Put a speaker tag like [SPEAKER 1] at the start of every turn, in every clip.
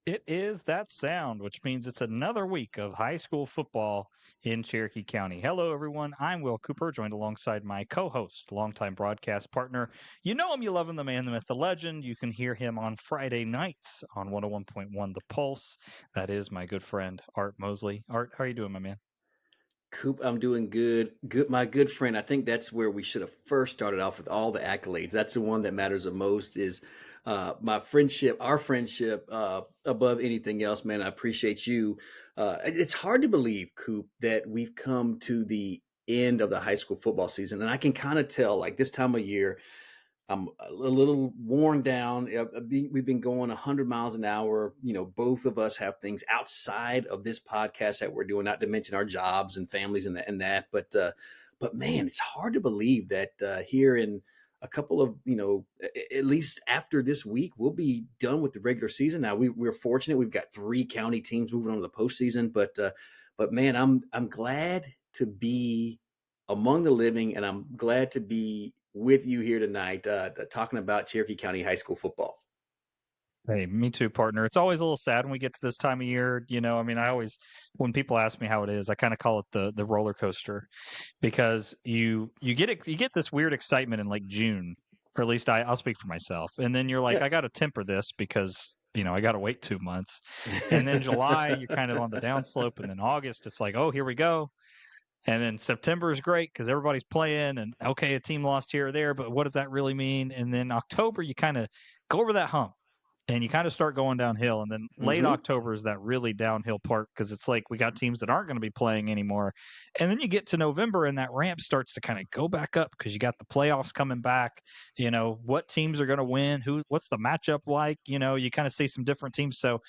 [SPEAKER 1] It is that sound, which means it's another week of high school football in Cherokee County. Hello, everyone. I'm Will Cooper, joined alongside my co host, longtime broadcast partner. You know him, you love him, the man, the myth, the legend. You can hear him on Friday nights on 101.1 The Pulse. That is my good friend, Art Mosley. Art, how are you doing, my man?
[SPEAKER 2] Coop, I'm doing good. Good, my good friend. I think that's where we should have first started off with all the accolades. That's the one that matters the most. Is my friendship, our friendship, above anything else, man. I appreciate you. It's hard to believe, Coop, that we've come to the end of the high school football season, and I can kind of tell, like this time of year, I'm a little worn down. We've been going 100 miles an hour. You know, both of us have things outside of this podcast that we're doing, not to mention our jobs and families and that. But man, it's hard to believe that here in a couple of, at least after this week, we'll be done with the regular season. Now we're fortunate; we've got 3 county teams moving on to the postseason. But man, I'm glad to be among the living, and I'm glad to be with you here tonight, talking about Cherokee County high school football.
[SPEAKER 1] Hey, me too, partner. It's always a little sad when we get to this time of year. I mean, I always, when people ask me how it is, I kind of call it the roller coaster because you get this weird excitement in like June, or at least I'll speak for myself. And then you're like,
[SPEAKER 2] Yeah.
[SPEAKER 1] I got to temper this because I got to wait 2 months. And then July, you're kind of on the downslope, and then August, it's like, oh, here we go. And then September is great because everybody's playing, and okay, a team lost here or there, but what does that really mean? And then October, you kind of go over that hump and you kind of start going downhill. And then late
[SPEAKER 2] hmm
[SPEAKER 1] October is that really downhill part because it's like we got teams that aren't going to be playing anymore. And then you get to November and that ramp starts to kind of go back up because you got the playoffs coming back. What teams are going to win? What's the matchup like? You kind of see some different teams. So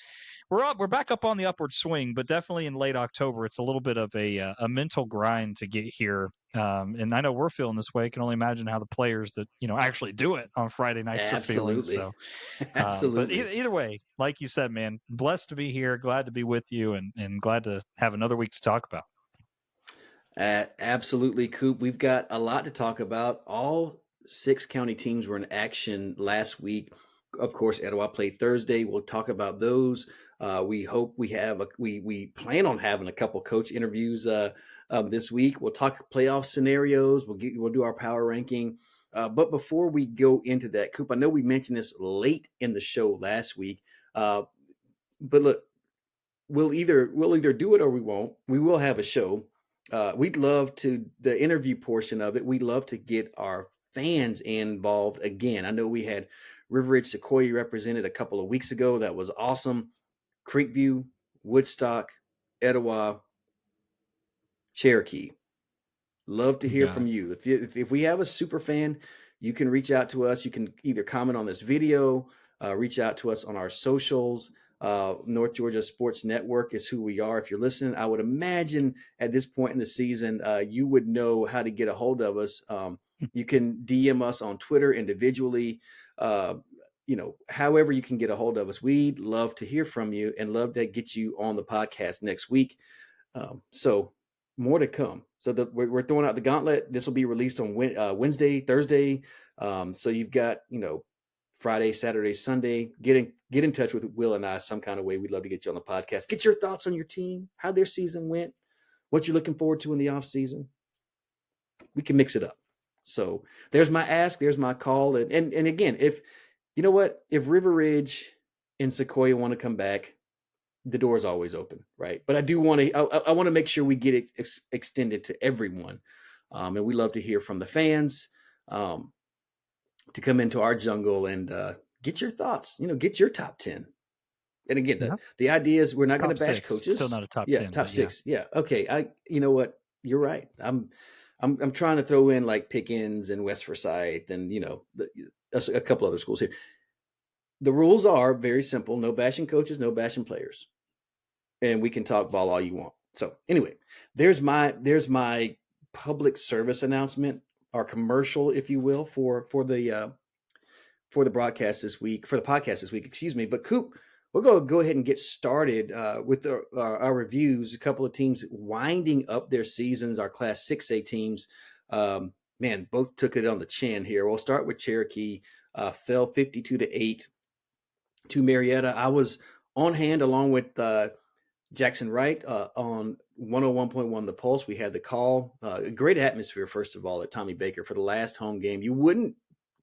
[SPEAKER 1] we're back up on the upward swing, but definitely in late October, it's a little bit of a mental grind to get here. And I know we're feeling this way. I can only imagine how the players that actually do it on Friday nights are feeling.
[SPEAKER 2] Absolutely.
[SPEAKER 1] So, but
[SPEAKER 2] Absolutely.
[SPEAKER 1] either way, like you said, man, blessed to be here, glad to be with you, and glad to have another week to talk about.
[SPEAKER 2] Absolutely, Coop. We've got a lot to talk about. All 6 county teams were in action last week. Of course, Etowah played Thursday. We'll talk about those. We hope we plan on having a couple coach interviews this week. We'll talk playoff scenarios. We'll do our power ranking. But before we go into that, Coop, I know we mentioned this late in the show last week. Uh, but look, we'll either do it or we won't. We will have a show. We'd love to the interview portion of it. We'd love to get our fans involved again. I know we had Riverwood Sequoyah represented a couple of weeks ago. That was awesome. Creekview, Woodstock, Etowah, Cherokee. Love to hear
[SPEAKER 1] Yeah.
[SPEAKER 2] from you. If we have a super fan, you can reach out to us. You can either comment on this video, reach out to us on our socials. North Georgia Sports Network is who we are. If you're listening, I would imagine at this point in the season, you would know how to get a hold of us. You can DM us on Twitter individually. However you can get a hold of us. We'd love to hear from you and love to get you on the podcast next week. So more to come. So we're throwing out the gauntlet. This will be released on Wednesday, Thursday. So you've got Friday, Saturday, Sunday. Get in touch with Will and I some kind of way. We'd love to get you on the podcast. Get your thoughts on your team, how their season went, what you're looking forward to in the off season. We can mix it up. So there's my ask. There's my call. And again, if you know what, if River Ridge and Sequoyah want to come back, the door is always open, right? But I do want to, I want to make sure we get it extended to everyone. And we love to hear from the fans to come into our jungle and get your thoughts, get your top 10. And again,
[SPEAKER 1] Yeah.
[SPEAKER 2] the idea is we're not going
[SPEAKER 1] Top
[SPEAKER 2] to bash
[SPEAKER 1] six, still
[SPEAKER 2] coaches.
[SPEAKER 1] not a top
[SPEAKER 2] Yeah.
[SPEAKER 1] 10,
[SPEAKER 2] Top
[SPEAKER 1] but yeah.
[SPEAKER 2] six. Yeah. Okay. You know what? You're right. I'm trying to throw in like Pickens and West Forsyth and, a couple other schools here. The rules are very simple. No bashing coaches, no bashing players. And we can talk ball all you want. So anyway, there's my public service announcement, our commercial, if you will, for the broadcast this week, for the podcast this week, excuse me. But Coop, we'll go ahead and get started with our reviews. A couple of teams winding up their seasons. Our Class 6A teams, man, both took it on the chin here. We'll start with Cherokee. Fell 52-8 to Marietta. I was on hand along with Jackson Wright on 101.1 The Pulse. We had the call. A great atmosphere, first of all, at Tommy Baker for the last home game. You wouldn't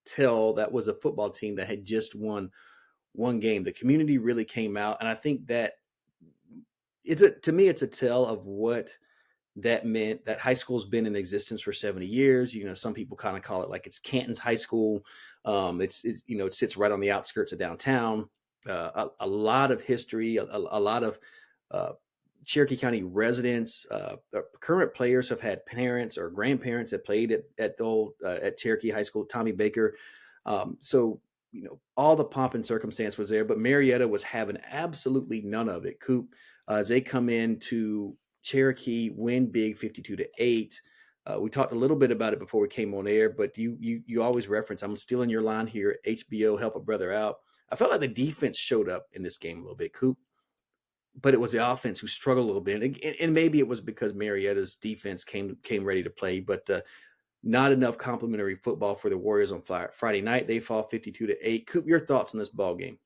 [SPEAKER 2] tell that was a football team that had just won one game. The community really came out, and I think that to me, it's a tell of what that meant. That high school's been in existence for 70 years. You know, some people kind of call it like it's Canton's high school. It's you know, it sits right on the outskirts of downtown. A lot of history, a lot of uh, Cherokee County residents, current players have had parents or grandparents that played at the old at Cherokee High School, Tommy Baker. So you know, all the pomp and circumstance was there, but Marietta was having absolutely none of it. Coop, as they come into Cherokee, win big, 52-8. We talked a little bit about it before we came on air, but you always reference. I'm stealing your line here. HBO, help a brother out. I felt like the defense showed up in this game a little bit, Coop, but it was the offense who struggled a little bit, and maybe it was because Marietta's defense came ready to play, but not enough complimentary football for the Warriors on Friday night. They fall 52-8. Coop, your thoughts on this ball game?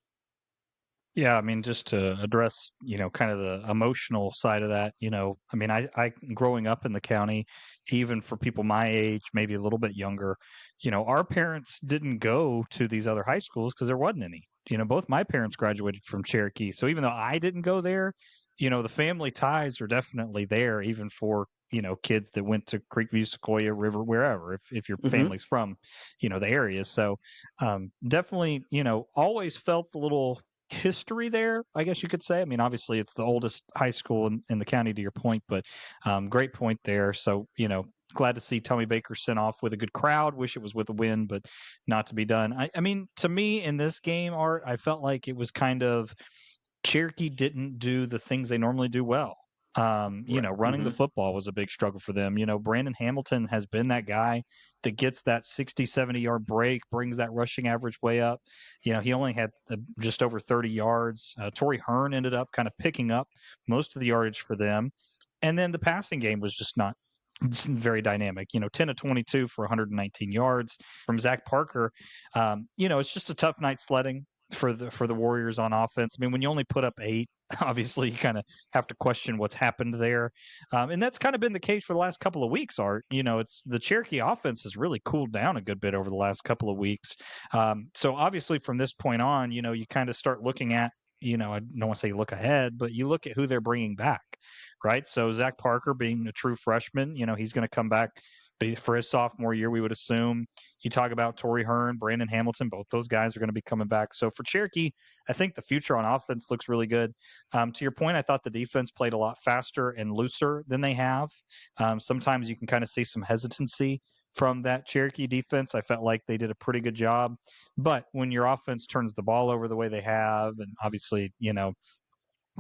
[SPEAKER 1] Yeah, I mean, just to address, kind of the emotional side of that, I mean, I growing up in the county, even for people my age, maybe a little bit younger, our parents didn't go to these other high schools because there wasn't any. Both my parents graduated from Cherokee. So even though I didn't go there, the family ties are definitely there, even for, kids that went to Creekview, Sequoyah, River, wherever, if your
[SPEAKER 2] Mm-hmm.
[SPEAKER 1] family's from, the area. So definitely, always felt a little history there, I guess you could say. I mean, obviously, it's the oldest high school in the county, to your point, but great point there. So, glad to see Tommy Baker sent off with a good crowd. Wish it was with a win, but not to be done. I mean, to me, in this game, Art, I felt like it was kind of Cherokee didn't do the things they normally do well.
[SPEAKER 2] Right.
[SPEAKER 1] Running the
[SPEAKER 2] Mm-hmm.
[SPEAKER 1] football was a big struggle for them. Brandon Hamilton has been that guy that gets that 60, 70-yard break, brings that rushing average way up. He only had just over 30 yards. Torrey Hearn ended up kind of picking up most of the yardage for them. And then the passing game was just not very dynamic. 10 of 22 for 119 yards from Zach Parker. It's just a tough night sledding for the Warriors on offense. I mean, when you only put up 8, obviously you kind of have to question what's happened there, and that's kind of been the case for the last couple of weeks. Art, it's the Cherokee offense has really cooled down a good bit over the last couple of weeks. So obviously from this point on, you kind of start looking at. I don't want to say look ahead, but you look at who they're bringing back, right? So Zach Parker being a true freshman, he's going to come back for his sophomore year, we would assume. You talk about Torrey Hearn, Brandon Hamilton, both those guys are going to be coming back. So for Cherokee, I think the future on offense looks really good. To your point, I thought the defense played a lot faster and looser than they have. Sometimes you can kind of see some hesitancy from that Cherokee defense. I felt like they did a pretty good job. But when your offense turns the ball over the way they have, and obviously,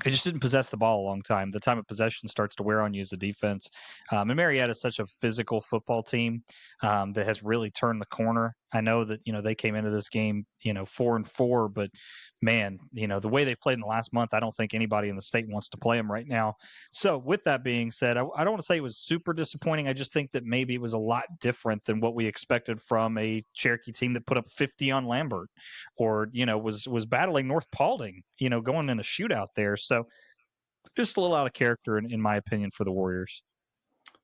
[SPEAKER 1] they just didn't possess the ball a long time. The time of possession starts to wear on you as a defense. And Marietta is such a physical football team that has really turned the corner. I know that they came into this game 4-4, but man, the way they played in the last month, I don't think anybody in the state wants to play them right now. So with that being said, I don't want to say it was super disappointing. I just think that maybe it was a lot different than what we expected from a Cherokee team that put up 50 on Lambert, or was battling North Paulding, going in a shootout there. So just a little out of character in my opinion for the Warriors.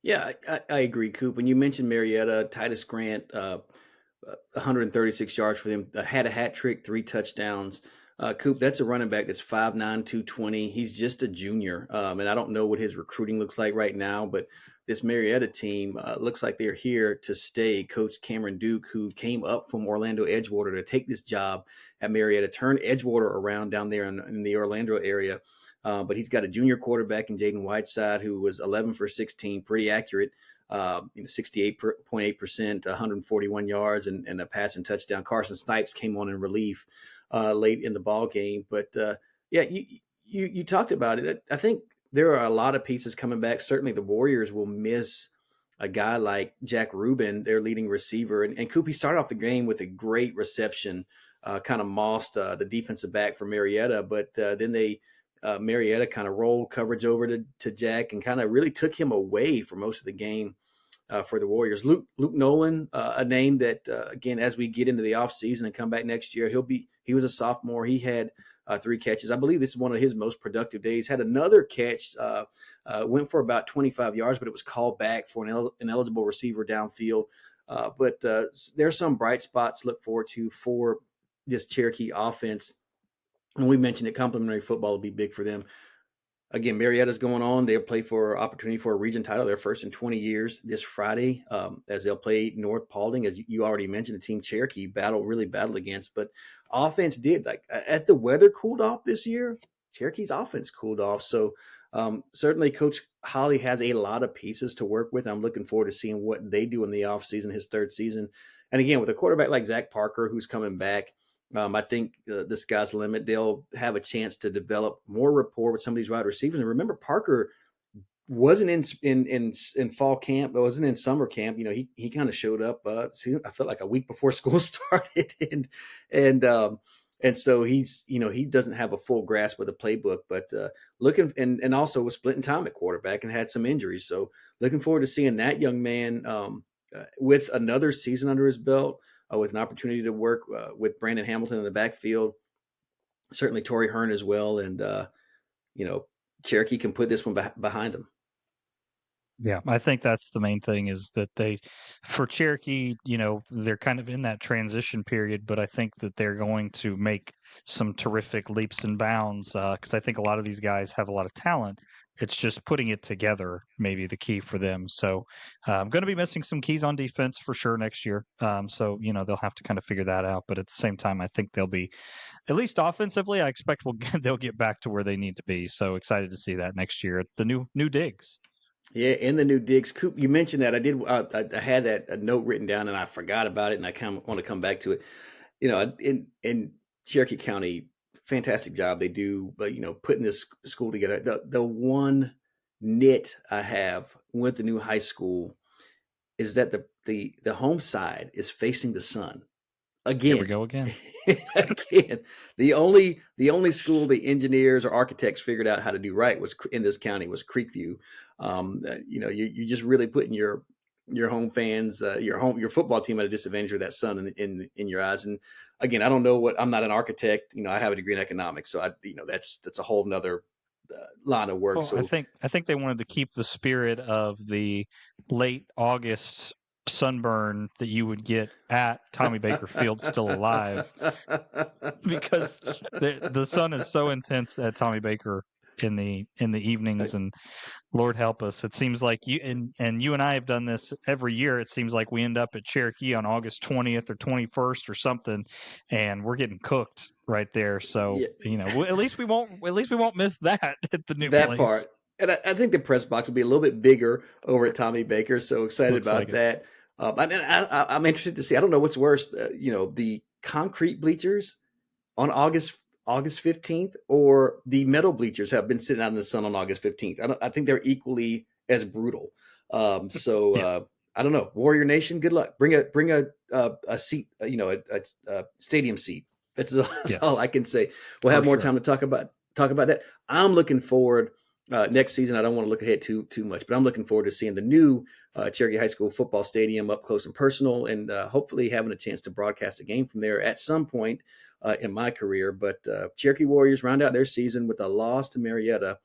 [SPEAKER 2] Yeah, I agree, Coop. When you mentioned Marietta, Titus Grant, 136 yards for them, had a hat trick, 3 touchdowns. Coop, that's a running back that's 5'9", 220. He's just a junior, and I don't know what his recruiting looks like right now, but this Marietta team looks like they're here to stay. Coach Cameron Duke, who came up from Orlando Edgewater to take this job at Marietta, turned Edgewater around down there in the Orlando area. But he's got a junior quarterback in Jaden Whiteside who was 11 for 16, pretty accurate, 68.8%, 141 yards, and a pass and touchdown. Carson Snipes came on in relief late in the ball game. But yeah, you talked about it. I think there are a lot of pieces coming back. Certainly the Warriors will miss a guy like Jack Rubin, their leading receiver. And Coop, he started off the game with a great reception, kind of mossed the defensive back for Marietta. But then Marietta kind of rolled coverage over to Jack and kind of really took him away for most of the game. for the Warriors. Luke Nolan, a name that again, as we get into the offseason and come back next year, he was a sophomore. He had 3 catches. I believe this is one of his most productive days. Had another catch, went for about 25 yards, but it was called back for an ineligible receiver downfield. But there's some bright spots to look forward to for this Cherokee offense. And we mentioned that complementary football will be big for them. Again, Marietta's going on. They'll play for opportunity for a region title, their first in 20 years this Friday, as they'll play North Paulding, as you already mentioned, a team Cherokee really battled against. But offense did, as the weather cooled off this year, Cherokee's offense cooled off. So certainly Coach Holly has a lot of pieces to work with. I'm looking forward to seeing what they do in the offseason, his 3rd season. And again, with a quarterback like Zach Parker, who's coming back, I think the sky's the limit. They'll have a chance to develop more rapport with some of these wide receivers. And remember, Parker wasn't in fall camp, but wasn't in summer camp. He kind of showed up. I felt like a week before school started, and so he doesn't have a full grasp of the playbook. But looking and also was splitting time at quarterback and had some injuries. So looking forward to seeing that young man with another season under his belt. With an opportunity to work with Brandon Hamilton in the backfield, certainly Torrey Hearn as well. And, Cherokee can put this one behind them.
[SPEAKER 1] Yeah, I think that's the main thing is that for Cherokee, they're kind of in that transition period, but I think that they're going to make some terrific leaps and bounds because I think a lot of these guys have a lot of talent. It's just putting it together, maybe the key for them. So I'm going to be missing some keys on defense for sure next year. So, they'll have to kind of figure that out. But at the same time, I think they'll be, at least offensively, I expect they'll get back to where they need to be. So excited to see that next year at the new digs.
[SPEAKER 2] Yeah, in the new digs. Coop, you mentioned that. I had a note written down and I forgot about it, and I kind of want to come back to it. In Cherokee County, fantastic job they do, but putting this school together. The one nit I have with the new high school is that the home side is facing the sun. Again,
[SPEAKER 1] here we go again.
[SPEAKER 2] Again, the only school the engineers or architects figured out how to do right was in this county was Creekview. You just really putting your home fans, your football team at a disadvantage with that sun in your eyes. And again, I don't know I'm not an architect. I have a degree in economics, so that's a whole nother line of work.
[SPEAKER 1] Well,
[SPEAKER 2] So
[SPEAKER 1] I think they wanted to keep the spirit of the late August sunburn that you would get at Tommy Baker Field still alive because the sun is so intense at Tommy Baker in the evenings, and Lord help us, it seems like you and I have done this every year. It seems like we end up at Cherokee on August 20th or 21st or something, and we're getting cooked right there. So
[SPEAKER 2] yeah.
[SPEAKER 1] at least we won't miss that at the new
[SPEAKER 2] that
[SPEAKER 1] place.
[SPEAKER 2] part. And I think the press box will be a little bit bigger over at Tommy Baker. So excited
[SPEAKER 1] Looks
[SPEAKER 2] about
[SPEAKER 1] like
[SPEAKER 2] that. I'm interested to see. I don't know what's worse, the concrete bleachers on August 15th or the metal bleachers have been sitting out in the sun on August 15th. I think they're equally as brutal.
[SPEAKER 1] Yeah.
[SPEAKER 2] I don't know. Warrior Nation, good luck. Bring a seat, a stadium seat. That's all I can say. We'll have more time to talk about that. I'm looking forward next season. I don't want to look ahead too much, but I'm looking forward to seeing the new Cherokee High School football stadium up close and personal, and hopefully having a chance to broadcast a game from there at some point in my career. But Cherokee Warriors round out their season with a loss to Marietta,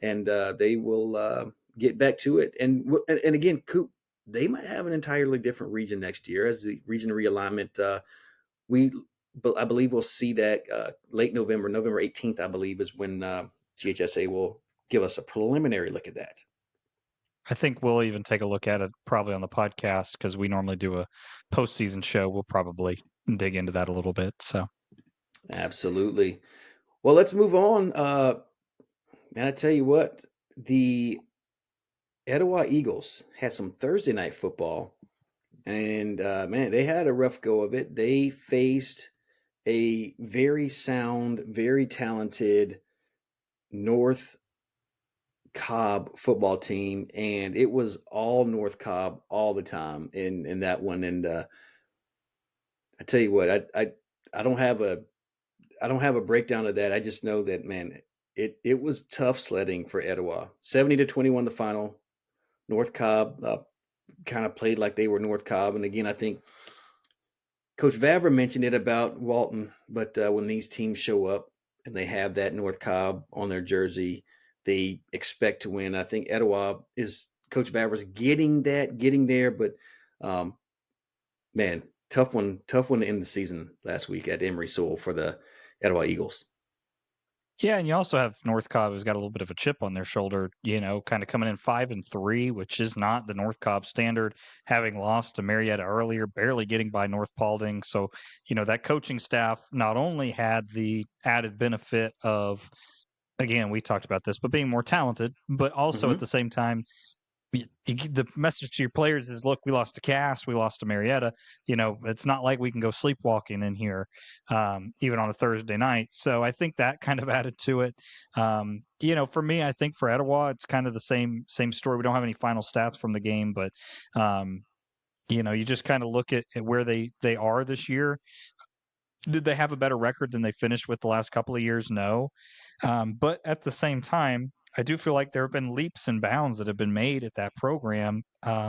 [SPEAKER 2] and they will get back to it. And again, Coop, they might have an entirely different region next year as the region realignment. I believe we'll see that late November 18th, I believe, is when GHSA will give us a preliminary look at that.
[SPEAKER 1] I think we'll even take a look at it probably on the podcast because we normally do a postseason show. We'll probably dig into that a little bit. So,
[SPEAKER 2] absolutely. Well, let's move on. Man, I tell you what, the Etowah Eagles had some Thursday night football, and man, they had a rough go of it. They faced a very sound, very talented North Cobb football team, and it was all North Cobb all the time in that one. And I tell you what, I don't have a breakdown of that. I just know that, man, it was tough sledding for Etowah. 70-21 the final. North Cobb kind of played like they were North Cobb. And again, I think Coach Vavra mentioned it about Walton, but when these teams show up and they have that North Cobb on their jersey, they expect to win. I think Etowah is Coach Vavra's getting there, but um, man, tough one to end the season last week at Emory Sewell for the Etowah Eagles.
[SPEAKER 1] Yeah, and you also have North Cobb who's got a little bit of a chip on their shoulder, kind of coming in 5-3, which is not the North Cobb standard, having lost to Marietta earlier, barely getting by North Paulding. So, that coaching staff not only had the added benefit of, again, we talked about this, but being more talented, but also at
[SPEAKER 2] Mm-hmm.
[SPEAKER 1] the same time, the message to your players is, look, we lost to Cass, we lost to Marietta. It's not like we can go sleepwalking in here, even on a Thursday night. So I think that kind of added to it. For me, I think for Etowah, it's kind of the same story. We don't have any final stats from the game, but you just kind of look at where they are this year. Did they have a better record than they finished with the last couple of years? No. But at the same time, I do feel like there have been leaps and bounds that have been made at that program.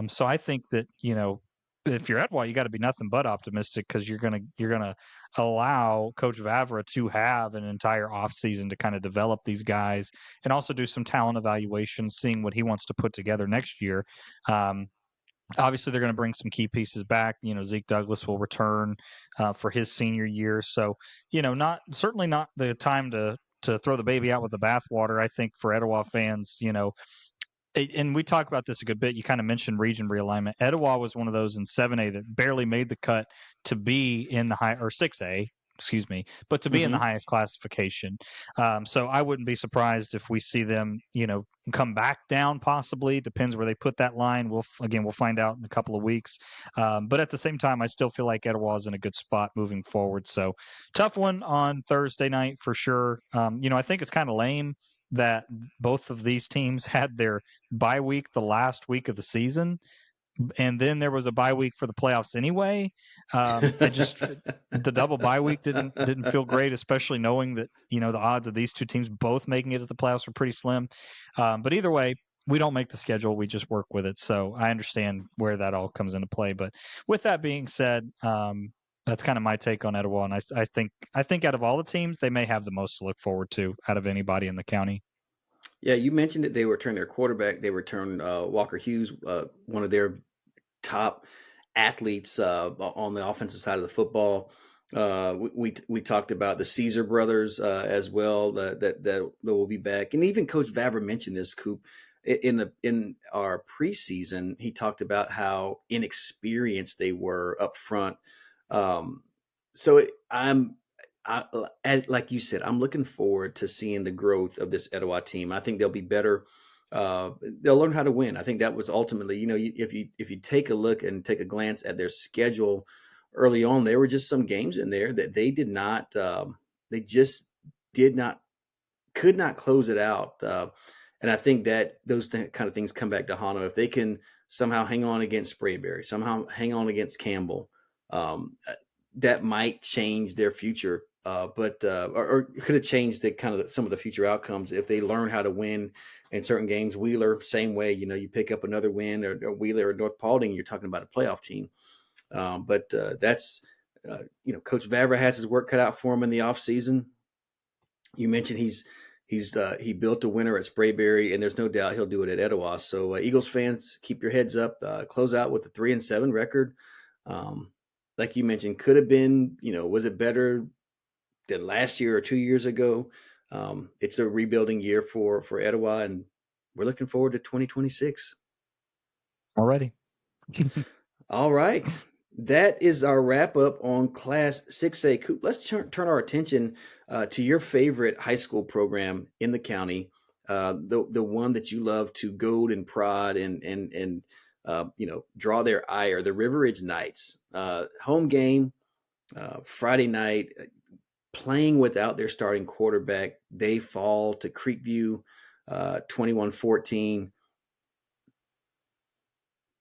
[SPEAKER 1] So I think that, if you're Etowah, you got to be nothing but optimistic because you're gonna allow Coach Vavra to have an entire offseason to kind of develop these guys and also do some talent evaluations, seeing what he wants to put together next year. Um, Obviously, they're going to bring some key pieces back. Zeke Douglas will return for his senior year, so not certainly not the time to throw the baby out with the bathwater. I think for Etowah fans, and we talk about this a good bit. You kind of mentioned region realignment. Etowah was one of those in 7A that barely made the cut to be in the high or 6A, excuse me, but to be in the
[SPEAKER 2] Mm-hmm.
[SPEAKER 1] highest classification. So I wouldn't be surprised if we see them, come back down. Possibly depends where they put that line. We'll find out in a couple of weeks. But at the same time, I still feel like Etowah is in a good spot moving forward. So tough one on Thursday night for sure. I think it's kind of lame that both of these teams had their bye week the last week of the season, and then there was a bye week for the playoffs anyway. I just the double bye week didn't feel great, especially knowing that the odds of these two teams both making it to the playoffs were pretty slim. But either way, we don't make the schedule; we just work with it. So I understand where that all comes into play. But with that being said, that's kind of my take on Etowah, and I think out of all the teams, they may have the most to look forward to out of anybody in the county.
[SPEAKER 2] Yeah, you mentioned it. They returned their quarterback. They returned Walker Hughes, one of their top athletes on the offensive side of the football. We talked about the Caesar brothers as well that will be back, and even Coach Vavra mentioned this, Coop, in our preseason. He talked about how inexperienced they were up front. Um, so like you said, I'm looking forward to seeing the growth of this Etowah team. I think they'll be better. They'll learn how to win. I think that was ultimately, if you take a look and take a glance at their schedule early on, there were just some games in there that they did not, they just did not, could not close it out. And I think that those kind of things come back to haunt them. If they can somehow hang on against Sprayberry, somehow hang on against Campbell, that might change their future. Or could have changed the kind of some of the future outcomes if they learn how to win in certain games. Wheeler, same way, you pick up another win, or Wheeler or North Paulding, you're talking about a playoff team. That's Coach Vavra has his work cut out for him in the offseason. You mentioned he built a winner at Sprayberry, and there's no doubt he'll do it at Etowah. So Eagles fans, keep your heads up. Close out with a 3-7 record. Like you mentioned, could have been, was it better than last year or 2 years ago? It's a rebuilding year for Etowah, and we're looking forward to 2026.
[SPEAKER 1] Already.
[SPEAKER 2] All right. That is our wrap up on Class 6A. Coop, let's turn our attention to your favorite high school program in the county, the one that you love to goad and prod and draw their ire, the River Ridge Knights. Home game, Friday night, playing without their starting quarterback. They fall to Creekview 21-14.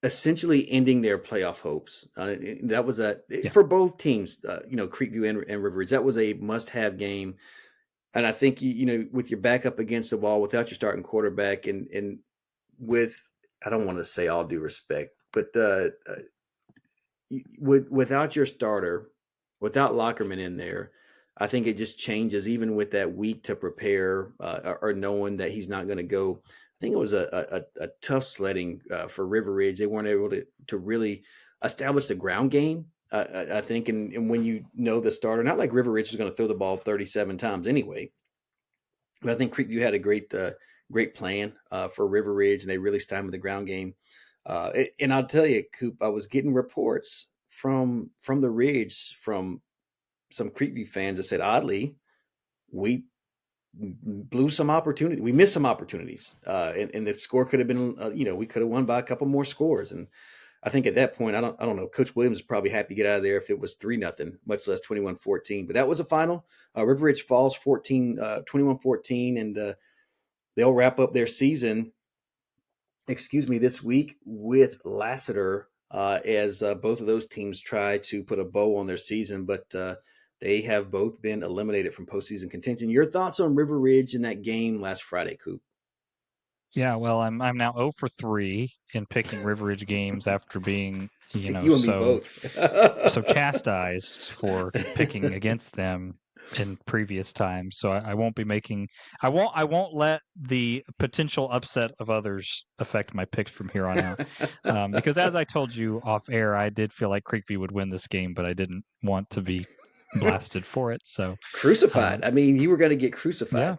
[SPEAKER 2] Essentially ending their playoff hopes. That was for both teams, Creekview and River Ridge. That was a must-have game, and I think with your back up against the wall, without your starting quarterback, and with, I don't want to say all due respect, but without your starter, without Lockerman in there, I think it just changes even with that week to prepare or knowing that he's not going to go. I think it was a tough sledding for River Ridge. They weren't able to really establish the ground game. I think, and when you know the starter, not like River Ridge is going to throw the ball 37 times anyway, but I think Creekview had a great plan for River Ridge, and they really stymied the ground game. And I'll tell you, Coop, I was getting reports from the Ridge from some Creekview fans that said, oddly, we blew some opportunity. We missed some opportunities, and the score could have been, we could have won by a couple more scores. And I think at that point, I don't know. Coach Williams is probably happy to get out of there if it was 3-0, much less 21-14. But that was a final. River Ridge falls 21-14, and they'll wrap up their season. This week with Lassiter as both of those teams try to put a bow on their season, but they have both been eliminated from postseason contention. Your thoughts on River Ridge in that game last Friday, Coop?
[SPEAKER 1] Yeah, well, I'm now 0 for 3 in picking River Ridge games after being,
[SPEAKER 2] You and me both.
[SPEAKER 1] so chastised for picking against them in previous times. So I won't be making I won't let the potential upset of others affect my picks from here on out. Because as I told you off air, I did feel like Creekview would win this game, but I didn't want to be blasted for it. So
[SPEAKER 2] Crucified. I mean, you were going to get crucified.
[SPEAKER 1] yeah.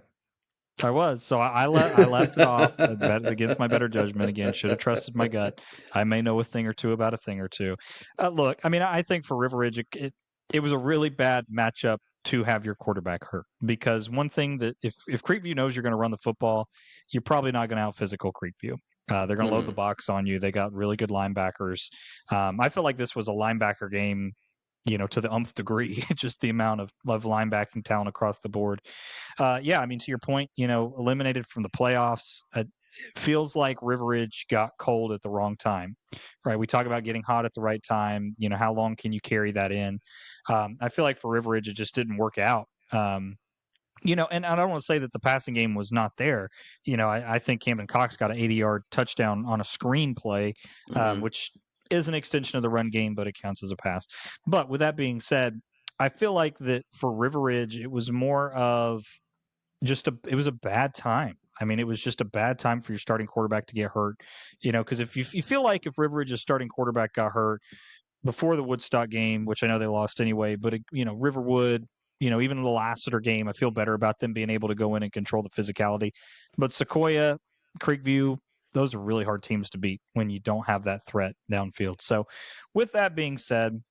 [SPEAKER 1] I was. So I left it off against my better judgment again. Should have trusted my gut. I may know a thing or two about a thing or two. Look, I mean, I think for River Ridge, it was a really bad matchup to have your quarterback hurt, because one thing that if Creekview knows you're going to run the football, you're probably not going to out physical Creekview. They're going to load the box on you. They got really good linebackers. I feel like this was a linebacker game, to the nth degree, just the amount of linebacking talent across the board. Yeah, I mean, to your point, eliminated from the playoffs. It feels like River Ridge got cold at the wrong time, right? We talk about getting hot at the right time. How long can you carry that in? I feel like for River Ridge, it just didn't work out. And I don't want to say that the passing game was not there. I think Camden Cox got an 80-yard touchdown on a screen play, which is an extension of the run game, but it counts as a pass. But with that being said, I feel like that for River Ridge, it was more of it was a bad time. I mean, it was just a bad time for your starting quarterback to get hurt, because if you feel like if River Ridge's starting quarterback got hurt before the Woodstock game, which I know they lost anyway, but Riverwood, even the Lassiter game, I feel better about them being able to go in and control the physicality. But Sequoyah, Creekview, those are really hard teams to beat when you don't have that threat downfield. So with that being said,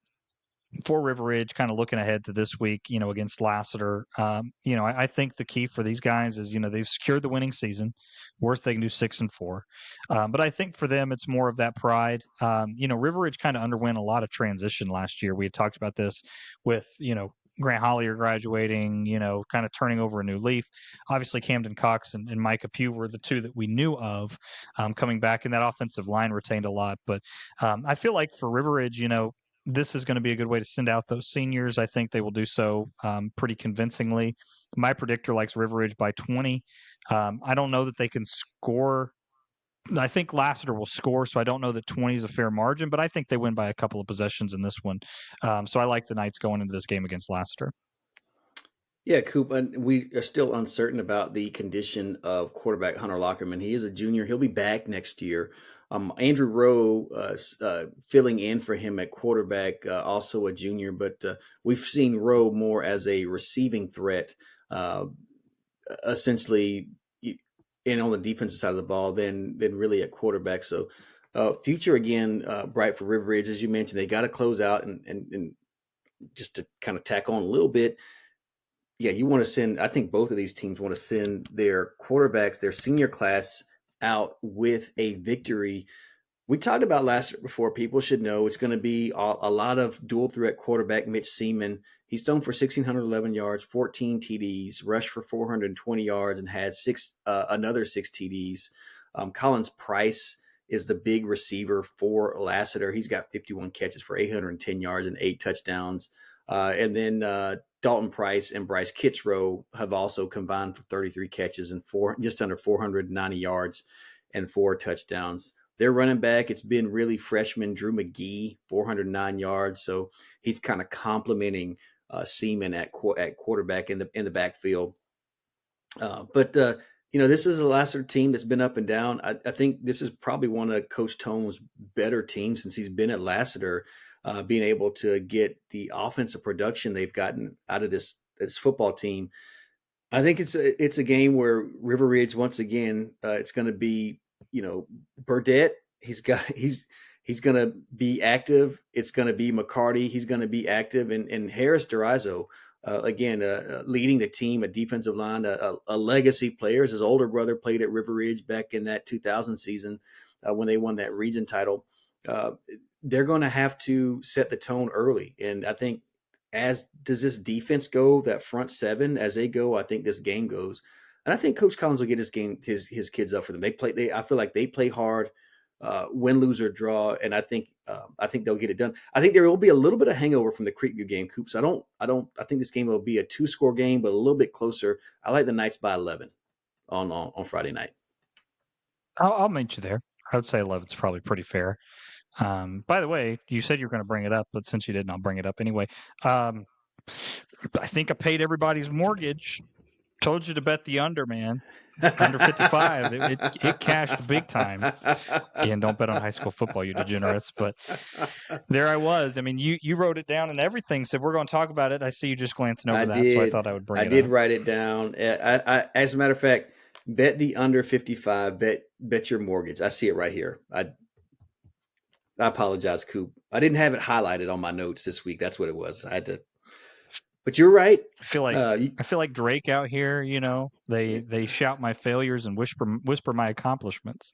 [SPEAKER 1] for River Ridge, kind of looking ahead to this week, against Lassiter, I think the key for these guys is, they've secured the winning season. Worst they can do 6-4. But I think for them, it's more of that pride. River Ridge kind of underwent a lot of transition last year. We had talked about this with, Grant Hollier graduating, kind of turning over a new leaf. Obviously, Camden Cox and Micah Pugh were the two that we knew of coming back, and that offensive line retained a lot. But I feel like for River Ridge, this is going to be a good way to send out those seniors. I think they will do so pretty convincingly. My predictor likes River Ridge by 20. I don't know that they can score. I think Lassiter will score, so I don't know that 20 is a fair margin, but I think they win by a couple of possessions in this one. So I like the Knights going into this game against Lassiter.
[SPEAKER 2] Yeah, Coop, and we are still uncertain about the condition of quarterback Hunter Lockerman. He is a junior. He'll be back next year. Andrew Rowe filling in for him at quarterback, also a junior, but we've seen Rowe more as a receiving threat, essentially, and on the defensive side of the ball than really at quarterback. So future, again, bright for River Ridge. As you mentioned, they got to close out and just to kind of tack on a little bit. Yeah, you want to send, I think both of these teams want to send their quarterbacks, their senior class out with a victory. We talked about last year before. People should know it's going to be a lot of dual threat quarterback. Mitch Seaman, he's thrown for 1,611 yards, 14 TDs, rushed for 420 yards, and had another 6 TDs. Collins Price is the big receiver for Lassiter. He's got 51 catches for 810 yards and 8 touchdowns. And then Dalton Price and Bryce Kitzrow have also combined for 33 catches and just under 490 yards and 4 touchdowns. Their running back, it's been really freshman Drew McGee, 409 yards. So he's kind of complementing Seaman at quarterback in the backfield. But this is a Lassiter team that's been up and down. I think this is probably one of Coach Tone's better teams since he's been at Lassiter, being able to get the offensive production they've gotten out of this football team. I think it's a game where River Ridge once again, it's going to be, Burdette. He's going to be active. It's going to be McCarty. He's going to be active, and Harris Durazo, again, leading the team, a defensive line, a legacy player. His older brother played at River Ridge back in that 2000 season when they won that region title. They're going to have to set the tone early, and I think, as does this defense go, that front seven, as they go, I think this game goes. And I think Coach Collins will get his kids up for them. I feel like they play hard, win, lose, or draw. And I think they'll get it done. I think there will be a little bit of hangover from the Creekview game, Coop. So I think this game will be a 2-score game, but a little bit closer. I like the Knights by 11 on Friday night.
[SPEAKER 1] I'll meet you there. I would say 11 is probably pretty fair. By the way, you said you were going to bring it up, but since you didn't, I'll bring it up anyway. I think I paid everybody's mortgage. Told you to bet the under, man. Under 55. It cashed big time. Again, don't bet on high school football, you degenerates. But there I was. I mean, you wrote it down and everything. Said we're going to talk about it. I see you just glancing over that, so I thought I would bring it up.
[SPEAKER 2] I did write it down. I, as a matter of fact, bet the under 55. Bet your mortgage. I see it right here. I apologize, Coop. I didn't have it highlighted on my notes this week. That's what it was. I had to. But you're right.
[SPEAKER 1] I feel like Drake out here. They shout my failures and whisper my accomplishments.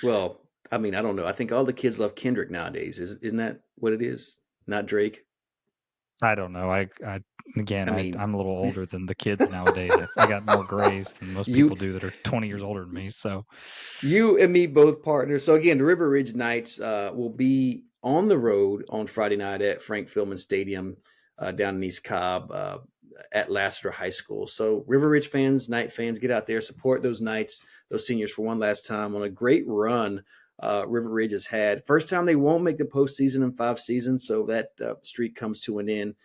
[SPEAKER 2] Well, I mean, I don't know. I think all the kids love Kendrick nowadays. Isn't that what it is? Not Drake.
[SPEAKER 1] I don't know. I'm a little older than the kids nowadays. I got more grays than most people do that are 20 years older than me. So
[SPEAKER 2] you and me both partners. So again, the River Ridge Knights will be on the road on Friday night at Frank Philman Stadium down in East Cobb at Lassiter High School. So River Ridge fans, Knight fans, get out there, support those Knights, those seniors for one last time on a great run River Ridge has had. First time they won't make the postseason in 5 seasons, so that streak comes to an end.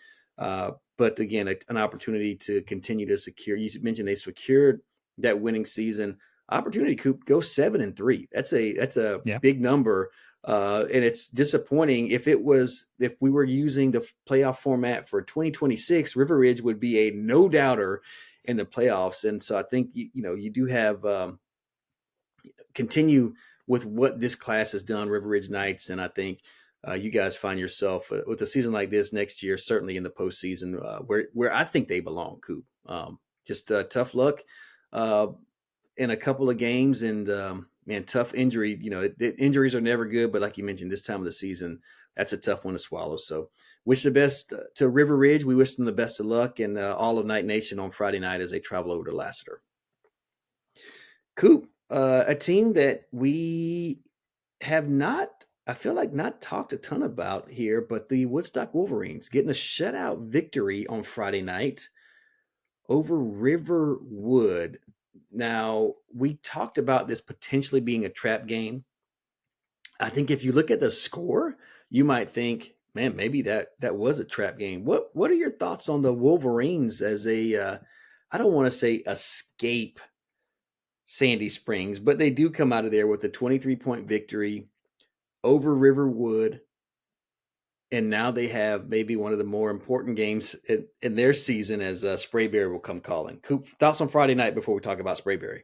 [SPEAKER 2] But again, an opportunity to continue to secure. You mentioned they secured that winning season opportunity. Coop, go 7-3. That's a big number, and it's disappointing. If we were using the playoff format for 2026, River Ridge would be a no doubter in the playoffs. And so I think you do have continue with what this class has done, River Ridge Knights, and I think you guys find yourself with a season like this next year, certainly in the postseason, where I think they belong, Coop. Just tough luck in a couple of games, and tough injury. Injuries are never good, but like you mentioned, this time of the season, that's a tough one to swallow. So wish the best to River Ridge. We wish them the best of luck, and all of Knight Nation on Friday night as they travel over to Lassiter. Coop, a team that we have not, I feel like, not talked a ton about here, but the Woodstock Wolverines getting a shutout victory on Friday night over Riverwood. Now, we talked about this potentially being a trap game. I think if you look at the score, you might think, man, maybe that was a trap game. What are your thoughts on the Wolverines as I don't want to say escape Sandy Springs, but they do come out of there with a 23-point victory over Riverwood, and now they have maybe one of the more important games in their season as Sprayberry will come calling. Coop, thoughts on Friday night before we talk about Sprayberry?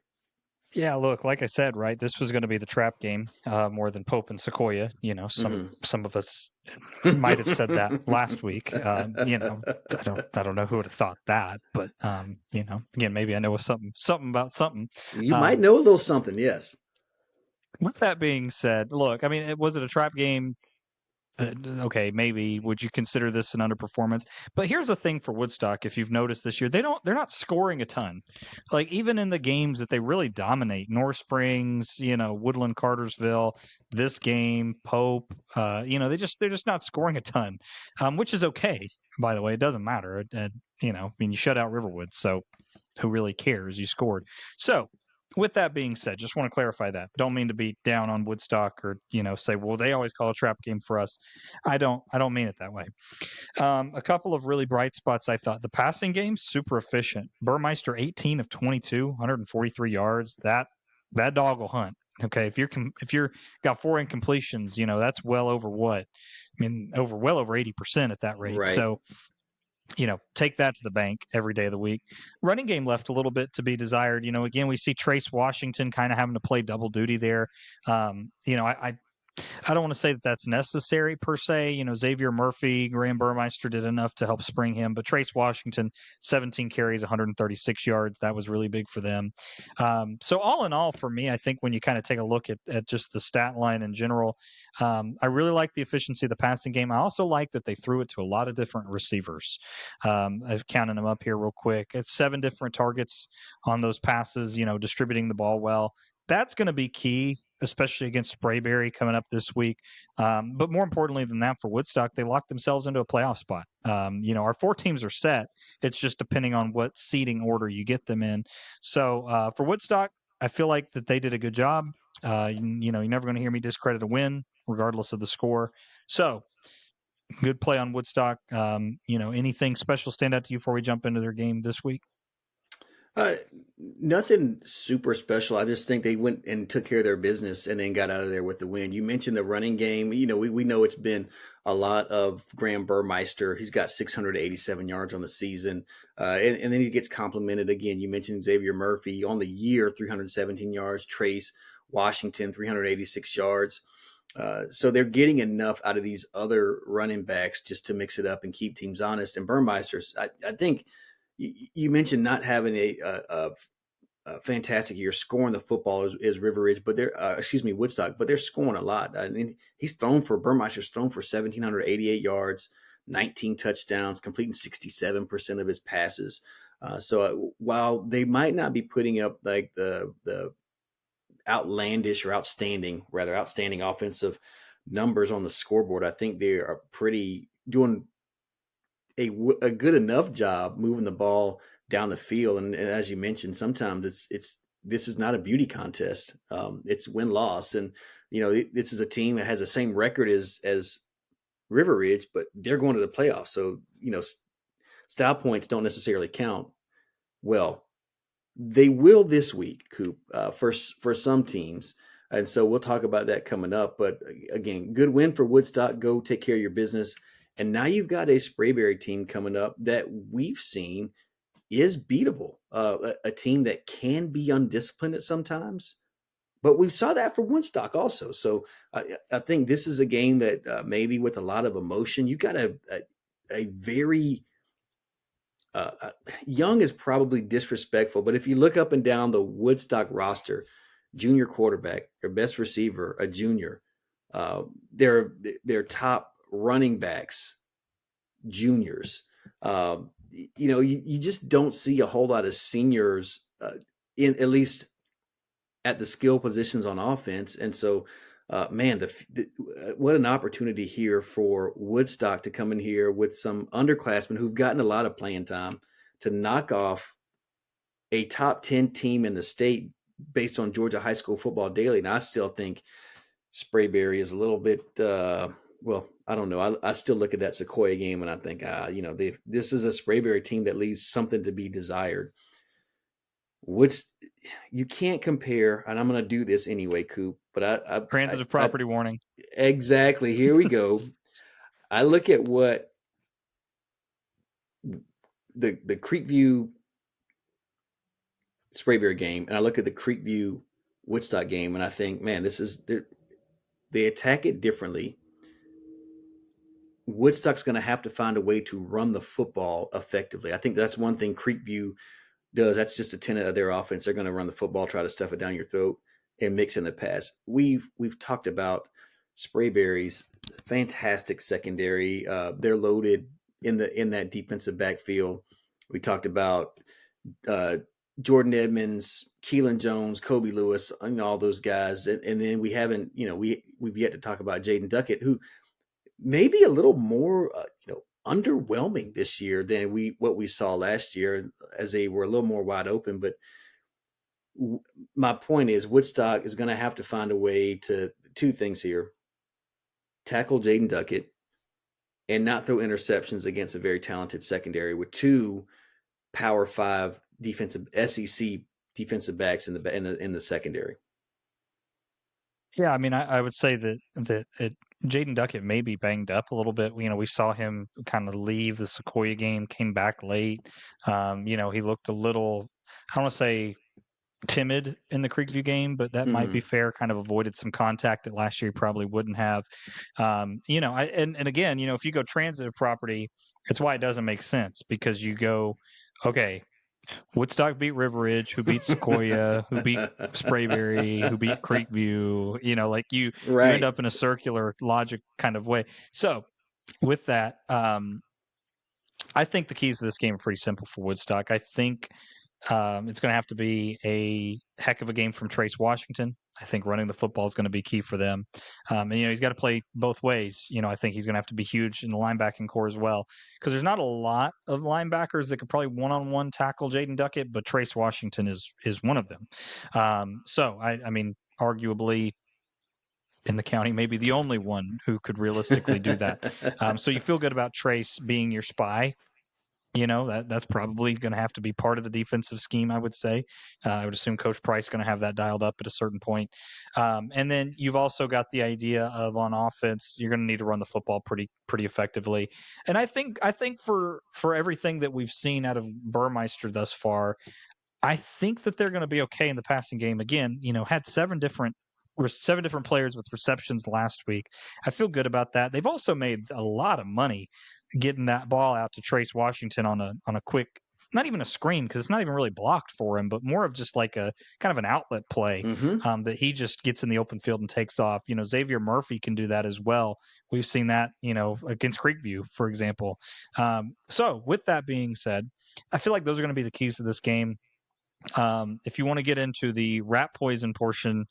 [SPEAKER 1] Yeah, look, like I said, right, this was going to be the trap game more than Pope and Sequoyah. Some of us might have said that last week. I don't know who would have thought that, but again, maybe I know something about something.
[SPEAKER 2] You might know a little something, yes.
[SPEAKER 1] With that being said, look, I mean, was it a trap game? Okay, maybe would you consider this an underperformance? But here's the thing for Woodstock: if you've noticed this year, they're not scoring a ton. Like even in the games that they really dominate, North Springs, Woodland, Cartersville, this game, Pope, they're just not scoring a ton, which is okay. By the way, it doesn't matter. You shut out Riverwood, so who really cares? You scored. So with that being said, just want to clarify that. Don't mean to be down on Woodstock or say, well, they always call a trap game for us. I don't mean it that way. A couple of really bright spots. I thought the passing game super efficient. Burmeister 18 of 22, 143 yards. That dog will hunt. Okay, if you're got 4 incompletions, that's well over what? I mean, well over 80% at that rate.
[SPEAKER 2] Right.
[SPEAKER 1] So take that to the bank every day of the week. Running game left a little bit to be desired. Again, we see Trace Washington kind of having to play double duty there. I don't want to say that that's necessary per se. Xavier Murphy, Graham Burmeister did enough to help spring him, but Trace Washington, 17 carries, 136 yards. That was really big for them. So all in all, for me, I think when you kind of take a look at just the stat line in general, I really like the efficiency of the passing game. I also like that they threw it to a lot of different receivers. I've counted them up here real quick. It's 7 different targets on those passes, distributing the ball well. That's going to be key, especially against Sprayberry coming up this week. But more importantly than that, for Woodstock, they locked themselves into a playoff spot. Our 4 teams are set. It's just depending on what seeding order you get them in. So for Woodstock, I feel like that they did a good job. You're never going to hear me discredit a win, regardless of the score. So good play on Woodstock. Anything special stand out to you before we jump into their game this week?
[SPEAKER 2] Nothing super special. I just think they went and took care of their business and then got out of there with the win. You mentioned the running game. We know it's been a lot of Graham Burmeister. He's got 687 yards on the season. And then he gets complimented again. You mentioned Xavier Murphy on the year, 317 yards. Trace Washington, 386 yards. So they're getting enough out of these other running backs just to mix it up and keep teams honest. And Burmeister's, I think – you mentioned not having a fantastic year scoring the football is River Ridge, but Woodstock, but they're scoring a lot. I mean, Burmeister's thrown for 1,788 yards, 19 touchdowns, completing 67% of his passes. So while they might not be putting up like the outlandish or outstanding offensive numbers on the scoreboard, I think they are doing a good enough job moving the ball down the field. And as you mentioned, sometimes this is not a beauty contest. It's win-loss. And, this is a team that has the same record as River Ridge, but they're going to the playoffs. So, style points don't necessarily count. Well, they will this week, Coop, for some teams. And so we'll talk about that coming up. But again, good win for Woodstock. Go take care of your business. And now you've got a Sprayberry team coming up that we've seen is beatable, a team that can be undisciplined at sometimes. But we saw that for Woodstock also. So I think this is a game that maybe with a lot of emotion, you got a very young is probably disrespectful. But if you look up and down the Woodstock roster, junior quarterback, their best receiver, a junior, their top running backs, juniors. You just don't see a whole lot of seniors in at least at the skill positions on offense. And so, what an opportunity here for Woodstock to come in here with some underclassmen who've gotten a lot of playing time to knock off a top 10 team in the state based on Georgia High School Football Daily. And I still think Sprayberry is a little bit, I don't know. I still look at that Sequoyah game and I think, this is a Sprayberry team that leaves something to be desired. You can't compare, and I'm going to do this anyway, Coop. But
[SPEAKER 1] Transitive property warning.
[SPEAKER 2] Exactly. Here we go. I look at what the Creekview Sprayberry game, and I look at the Creekview Woodstock game, and I think, man, they attack it differently. Woodstock's going to have to find a way to run the football effectively. I think that's one thing Creekview does. That's just a tenet of their offense. They're going to run the football, try to stuff it down your throat, and mix in the pass. We've talked about Sprayberry's fantastic secondary. They're loaded in that defensive backfield. We talked about Jordan Edmonds, Keelan Jones, Kobe Lewis, and all those guys. And then we haven't, we've yet to talk about Jaden Duckett, who maybe a little more, underwhelming this year than what we saw last year, as they were a little more wide open. But my point is Woodstock is going to have to find a way to two things here: tackle Jaden Duckett and not throw interceptions against a very talented secondary with two Power Five defensive SEC defensive backs in the secondary.
[SPEAKER 1] Yeah, I mean, I would say that Jaden Duckett may be banged up a little bit. We saw him kind of leave the Sequoyah game, came back late. He looked a little, I don't want to say timid in the Creekview game, but that might be
[SPEAKER 2] Mm-hmm.
[SPEAKER 1] fair. Kind of avoided some contact that last year he probably wouldn't have. And again, if you go transitive property, it's why it doesn't make sense because you go, okay, Woodstock beat River Ridge, who beat Sequoyah, who beat Sprayberry, who beat Creekview. Like you end
[SPEAKER 2] Right.
[SPEAKER 1] up in a circular logic kind of way. So with that, I think the keys to this game are pretty simple for Woodstock. I think it's going to have to be a heck of a game from Trace Washington. I think running the football is going to be key for them. And he's got to play both ways. I think he's going to have to be huge in the linebacking core as well because there's not a lot of linebackers that could probably one-on-one tackle Jaden Duckett, but Trace Washington is one of them. So I mean, arguably in the county, maybe the only one who could realistically do that. So you feel good about Trace being your spy. That's probably going to have to be part of the defensive scheme, I would say. I would assume Coach Price is going to have that dialed up at a certain point. And then you've also got the idea of on offense, you're going to need to run the football pretty effectively. And I think for everything that we've seen out of Burmeister thus far, I think that they're going to be okay in the passing game. Again, had seven different players with receptions last week. I feel good about that. They've also made a lot of money getting that ball out to Trace Washington on a quick, not even a screen because it's not even really blocked for him, but more of just like a kind of an outlet play
[SPEAKER 2] Mm-hmm.
[SPEAKER 1] that he just gets in the open field and takes off. Xavier Murphy can do that as well. We've seen that, against Creekview, for example. So with that being said, I feel like those are going to be the keys to this game. If you want to get into the rat poison portion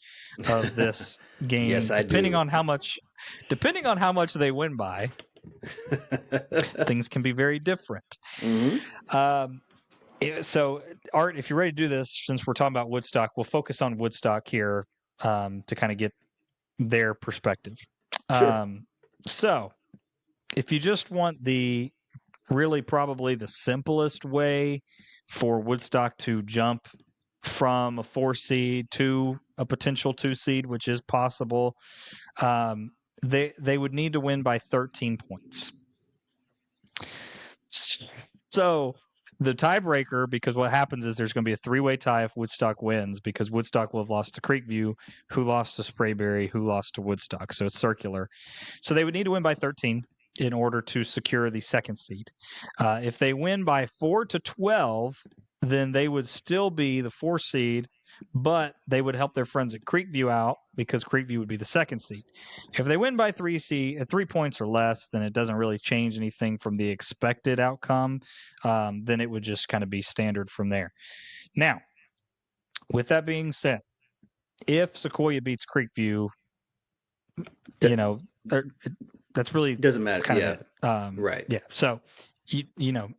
[SPEAKER 1] of this
[SPEAKER 2] Yes,
[SPEAKER 1] game,
[SPEAKER 2] I do.
[SPEAKER 1] depending on how much they win by, things can be very different.
[SPEAKER 2] Mm-hmm.
[SPEAKER 1] Um, so, Art, if you're ready to do this, since we're talking about Woodstock, we'll focus on Woodstock here to kind of get their perspective.
[SPEAKER 2] Sure.
[SPEAKER 1] So, if you just want the really probably the simplest way for Woodstock to jump from a 4 seed to a potential 2 seed, which is possible, they would need to win by 13 points. So the tiebreaker, because what happens is there's going to be a 3-way tie if Woodstock wins, because Woodstock will have lost to Creekview, who lost to Sprayberry, who lost to Woodstock. So it's circular. So they would need to win by 13 in order to secure the 2nd seed. If they win by 4-12, then they would still be the 4 seed, but they would help their friends at Creekview out because Creekview would be the 2nd seed. If they win by 3 points or less, then it doesn't really change anything from the expected outcome. Then it would just kind of be standard from there. Now, with that being said, if Sequoyah beats Creekview,
[SPEAKER 2] D-
[SPEAKER 1] that's really
[SPEAKER 2] doesn't matter.
[SPEAKER 1] kind of
[SPEAKER 2] Yeah.
[SPEAKER 1] it.
[SPEAKER 2] Right.
[SPEAKER 1] Yeah. So,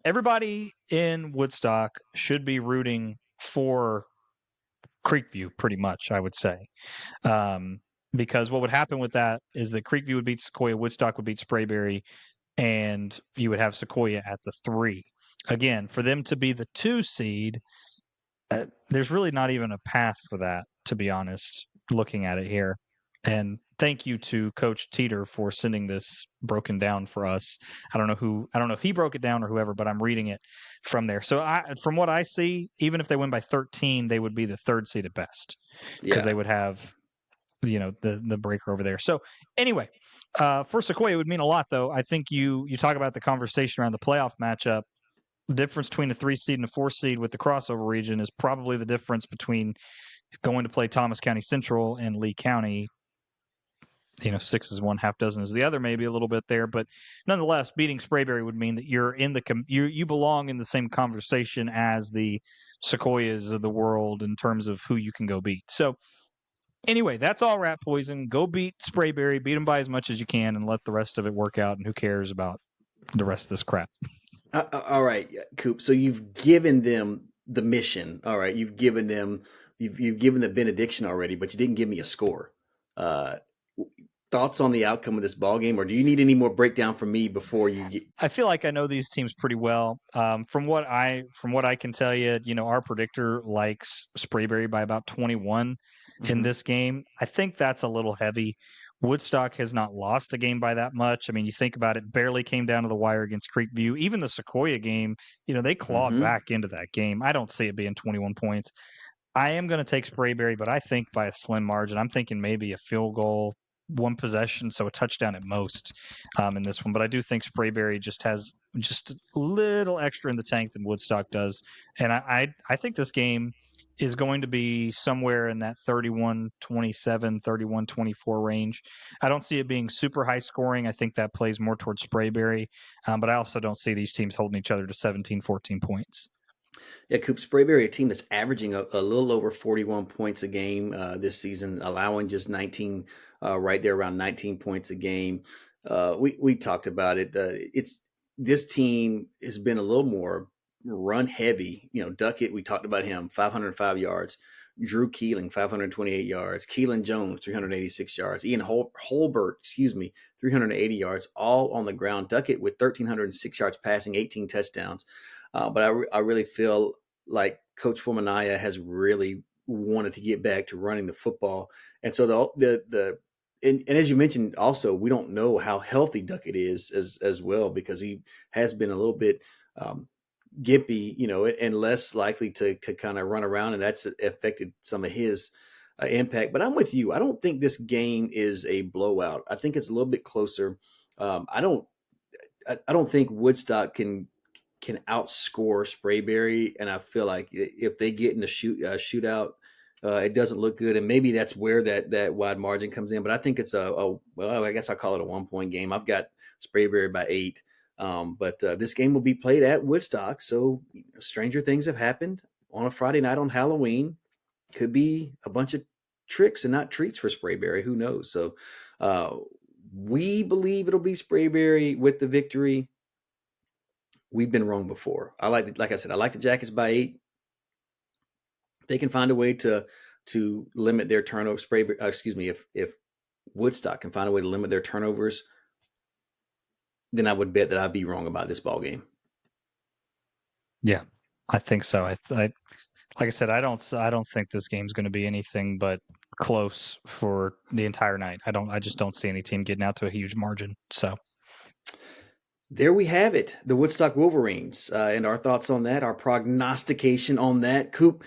[SPEAKER 1] everybody in Woodstock should be rooting for Creekview pretty much, I would say. Because what would happen with that is that Creekview would beat Sequoyah, Woodstock would beat Sprayberry, and you would have Sequoyah at the 3. Again, for them to be the 2 seed, there's really not even a path for that, to be honest, looking at it here. And thank you to Coach Teter for sending this broken down for us. I don't know if he broke it down or whoever, but I'm reading it from there. So from what I see, even if they win by 13, they would be the 3rd seed at best because
[SPEAKER 2] Yeah.
[SPEAKER 1] they would have the breaker over there. So anyway, for Sequoyah, it would mean a lot, though. I think you talk about the conversation around the playoff matchup. The difference between a 3 seed and a 4 seed with the crossover region is probably the difference between going to play Thomas County Central and Lee County. 6 is one, half dozen is the other, maybe a little bit there, but nonetheless, beating Sprayberry would mean that you're in you belong in the same conversation as the Sequoias of the world in terms of who you can go beat. So anyway, that's all rat poison. Go beat Sprayberry, beat them by as much as you can, and let the rest of it work out. And who cares about the rest of this crap?
[SPEAKER 2] All right, Coop. So you've given them the mission. All right, you've given the benediction already, but you didn't give me a score. Thoughts on the outcome of this ball game, or do you need any more breakdown from me before you get?
[SPEAKER 1] I feel like I know these teams pretty well. From what I can tell you, our predictor likes Sprayberry by about 21 in this game. I think that's a little heavy. Woodstock has not lost a game by that much. I mean, you think about it, barely came down to the wire against Creekview. Even the Sequoyah game, they clawed back into that game. I don't see it being 21 points. I am going to take Sprayberry, but I think by a slim margin. I'm thinking maybe a field goal, one possession, so a touchdown at most in this one. But I do think Sprayberry just has just a little extra in the tank than Woodstock does. And I think this game is going to be somewhere in that 31-27, 31-24 range. I don't see it being super high scoring. I think that plays more towards Sprayberry. But I also don't see these teams holding each other to 17, 14 points.
[SPEAKER 2] Yeah, Coop, Sprayberry, a team that's averaging a little over 41 points a game this season, allowing just 19, right there around 19 points a game. We talked about it. This team has been a little more run heavy. Duckett, we talked about him, 505 yards. Drew Keeling, 528 yards. Keelan Jones, 386 yards. Ian Holbert, 380 yards, all on the ground. Duckett with 1,306 yards passing, 18 touchdowns. But I really feel like Coach Formanaya has really wanted to get back to running the football. And so and as you mentioned, also, we don't know how healthy Duckett is as well, because he has been a little bit gimpy, and less likely to kind of run around, and that's affected some of his impact. But I'm with you. I don't think this game is a blowout. I think it's a little bit closer. I don't think Woodstock can outscore Sprayberry, and I feel like if they get in a shootout, it doesn't look good, and maybe that's where that wide margin comes in. But I think it's well, I guess I'll call it a 1-point game. I've got Sprayberry by 8, but this game will be played at Woodstock, so stranger things have happened on a Friday night on Halloween. Could be a bunch of tricks and not treats for Sprayberry. Who knows? So we believe it'll be Sprayberry with the victory. We've been wrong before. Like I said, I like the Jackets by 8. They can find a way to limit their turnovers. If Woodstock can find a way to limit their turnovers, then I would bet that I'd be wrong about this ball game.
[SPEAKER 1] Yeah, I think so. I like I said, I don't think this game's going to be anything but close for the entire night. I just don't see any team getting out to a huge margin. So
[SPEAKER 2] there we have it, the Woodstock Wolverines, and our thoughts on that, our prognostication on that. Coop,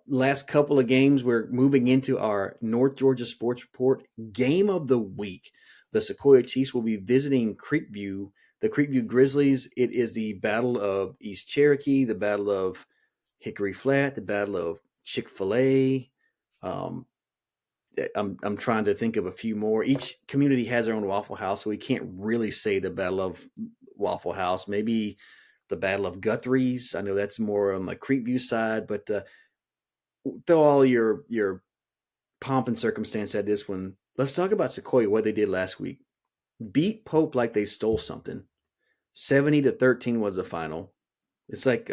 [SPEAKER 2] last couple of games, we're moving into our North Georgia Sports Report game of the week. The Sequoyah Chiefs will be visiting Creekview, the Creekview Grizzlies. It is the Battle of East Cherokee, the Battle of Hickory Flat, the Battle of Chick-fil-A. I'm trying to think of a few more. Each community has their own Waffle House, so we can't really say the Battle of Waffle House. Maybe the Battle of Guthrie's. I know that's more on the Creekview side, but throw all your pomp and circumstance at this one. Let's talk about Sequoyah, what they did last week. Beat Pope like they stole something. 70-13 was the final. It's like,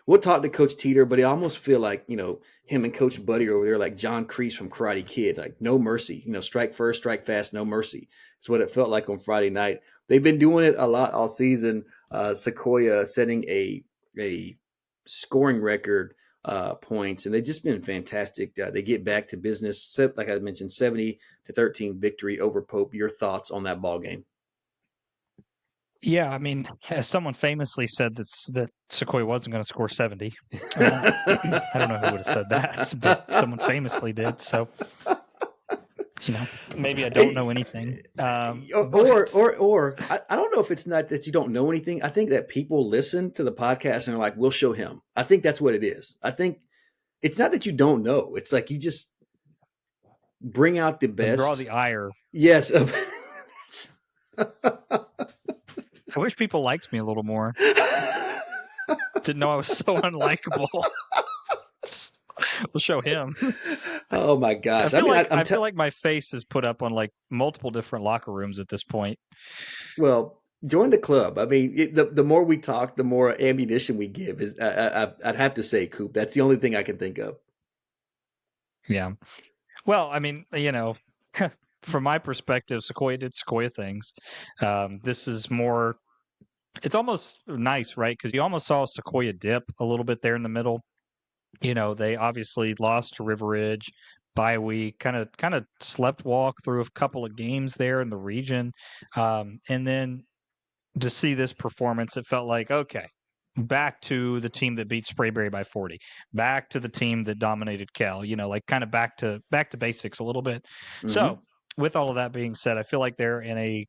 [SPEAKER 2] we'll talk to Coach Teter, but I almost feel like, him and Coach Buddy over there, like John Kreese from Karate Kid, like no mercy, strike first, strike fast, no mercy. It's what it felt like on Friday night. They've been doing it a lot all season. Sequoyah setting a scoring record points, and they've just been fantastic. They get back to business. Like I mentioned, 70-13 victory over Pope. Your thoughts on that ball game?
[SPEAKER 1] Yeah, I mean, as someone famously said that Sequoyah wasn't going to score 70. I don't know who would have said that, but someone famously did. So, maybe I don't know anything.
[SPEAKER 2] I don't know if it's not that you don't know anything. I think that people listen to the podcast and are like, we'll show him. I think that's what it is. I think it's not that you don't know. It's like you just bring out the best.
[SPEAKER 1] Draw the ire.
[SPEAKER 2] Yes.
[SPEAKER 1] I wish people liked me a little more. Didn't know I was so unlikable. We'll show him.
[SPEAKER 2] Oh my gosh!
[SPEAKER 1] I feel like my face is put up on like multiple different locker rooms at this point.
[SPEAKER 2] Well, Join the club. I mean, the more we talk, the more ammunition we give. I'd have to say, Coop. That's the only thing I can think of.
[SPEAKER 1] Yeah. Well, I mean, from my perspective, Sequoia did Sequoia things. This is more. It's almost nice, right? Because you almost saw Sequoia dip a little bit there in the middle. They obviously lost to River Ridge bye week, kind of slept walk through a couple of games there in the region, and then to see this performance, it felt like, okay, back to the team that beat Sprayberry by 40, back to the team that dominated Cal, like kind of back to basics a little bit.
[SPEAKER 2] Mm-hmm.
[SPEAKER 1] So with all of that being said, I feel like they're in a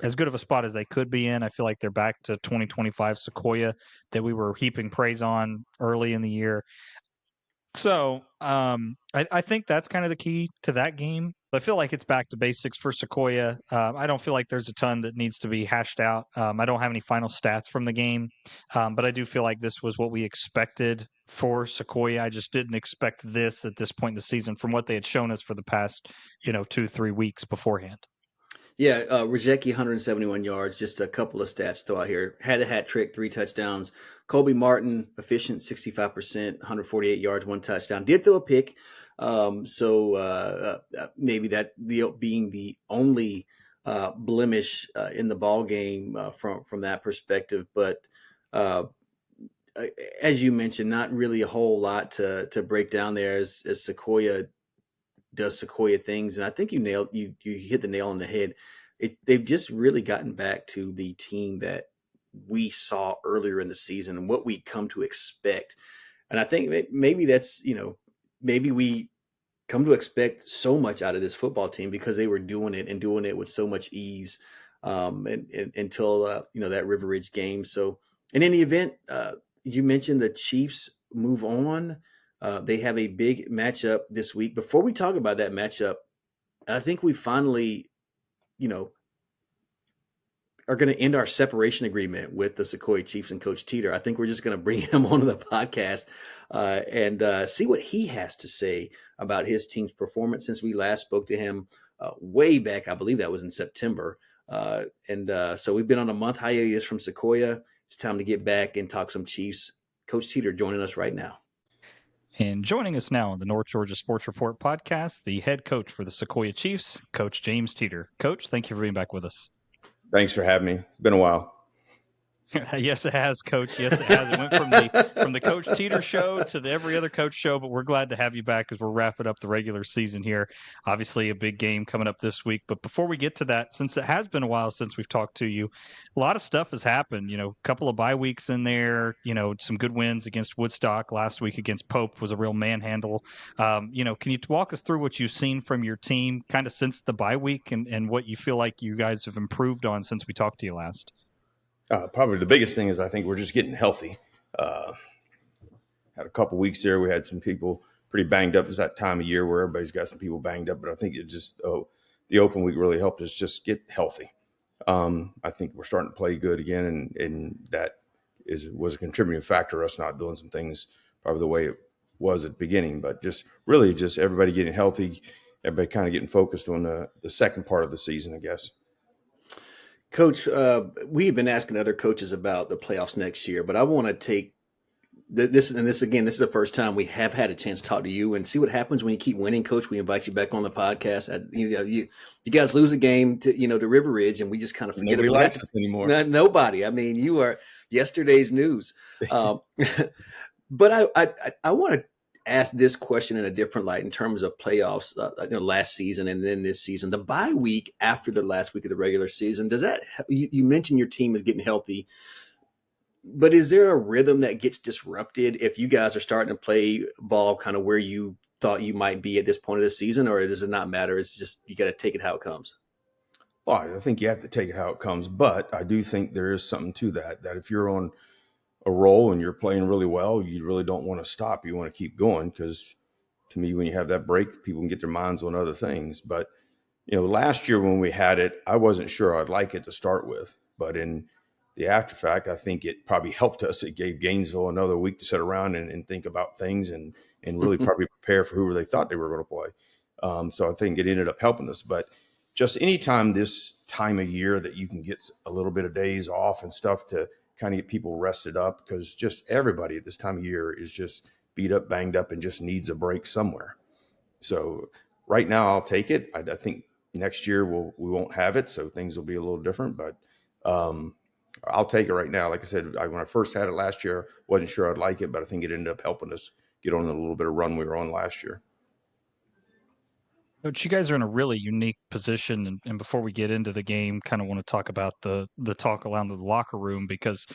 [SPEAKER 1] as good of a spot as they could be in. I feel like they're back to 2025 Sequoia that we were heaping praise on early in the year. So I think that's kind of the key to that game. I feel like it's back to basics for Sequoia. I don't feel like there's a ton that needs to be hashed out. I don't have any final stats from the game, but I do feel like this was what we expected for Sequoia. I just didn't expect this at this point in the season from what they had shown us for the past, 2-3 weeks beforehand.
[SPEAKER 2] Yeah, Rejecki 171 yards. Just a couple of stats throw out here. Had a hat trick, 3 touchdowns. Colby Martin, efficient, 65%, 148 yards, 1 touchdown. Did throw a pick. Maybe that being the only blemish in the ball game from that perspective. But as you mentioned, not really a whole lot to break down there as Sequoia does Sequoia things, and I think you hit the nail on the head. They've just really gotten back to the team that we saw earlier in the season and what we come to expect. And I think maybe that's maybe we come to expect so much out of this football team because they were doing it with so much ease until that River Ridge game. So in any event, you mentioned the Chiefs move on. They have a big matchup this week. Before we talk about that matchup, I think we finally, are going to end our separation agreement with the Sequoia Chiefs and Coach Teter. I think we're just going to bring him onto the podcast and see what he has to say about his team's performance since we last spoke to him way back. I believe that was in September. So we've been on a month hiatus from Sequoia. It's time to get back and talk some Chiefs. Coach Teter joining us right now.
[SPEAKER 1] And joining us now on the North Georgia Sports Report podcast, the head coach for the Sequoia Chiefs, Coach James Teter. Coach, thank you for being back with us.
[SPEAKER 3] Thanks for having me. It's been a while.
[SPEAKER 1] Yes, it has, Coach. Yes, it has. It went from the Coach Teter show to every other coach show, but we're glad to have you back as we're wrapping up the regular season here. Obviously, a big game coming up this week. But before we get to that, since it has been a while since we've talked to you, a lot of stuff has happened. A couple of bye weeks in there. Some good wins against Woodstock last week against Pope was a real manhandle. Can you walk us through what you've seen from your team, kind of since the bye week, and what you feel like you guys have improved on since we talked to you last?
[SPEAKER 3] Probably the biggest thing is I think we're just getting healthy. Had a couple weeks there. We had some people pretty banged up. It's that time of year where everybody's got some people banged up, but I think it just the open week really helped us just get healthy. I think we're starting to play good again, and that was a contributing factor us not doing some things probably the way it was at the beginning, but just everybody getting healthy, everybody kind of getting focused on the second part of the season, I guess.
[SPEAKER 2] Coach, we've been asking other coaches about the playoffs next year, but I want to take this again. This is the first time we have had a chance to talk to you and see what happens when you keep winning, Coach. We invite you back on the podcast. You guys lose a game to River Ridge, and we just kind of forget
[SPEAKER 3] Nobody
[SPEAKER 2] about
[SPEAKER 3] likes us anymore.
[SPEAKER 2] Nobody. I mean, you are yesterday's news. But I want to ask this question in a different light in terms of playoffs, last season and then this season. The bye week after the last week of the regular season, does that you mentioned your team is getting healthy, but is there a rhythm that gets disrupted if you guys are starting to play ball kind of where you thought you might be at this point of the season, or does it not matter? It's just you got to take it how it comes?
[SPEAKER 3] Well, I think you have to take it how it comes, but I do think there is something to that if you're on a roll and you're playing really well, you really don't want to stop. You want to keep going because to me, when you have that break, people can get their minds on other things. But, last year when we had it, I wasn't sure I'd like it to start with. But in the after fact, I think it probably helped us. It gave Gainesville another week to sit around and think about things and really probably prepare for who they thought they were going to play. So I think it ended up helping us. But just anytime this time of year that you can get a little bit of days off and stuff to kind of get people rested up, because just everybody at this time of year is just beat up, banged up, and just needs a break somewhere. So right now I'll take it. I think next year we won't have it, so things will be a little different, but I'll take it right now. Like I said, when I first had it last year, wasn't sure I'd like it, but I think it ended up helping us get on a little bit of run we were on last year.
[SPEAKER 1] Coach, you guys are in a really unique position, and before we get into the game, kind of want to talk about the talk around the locker room, because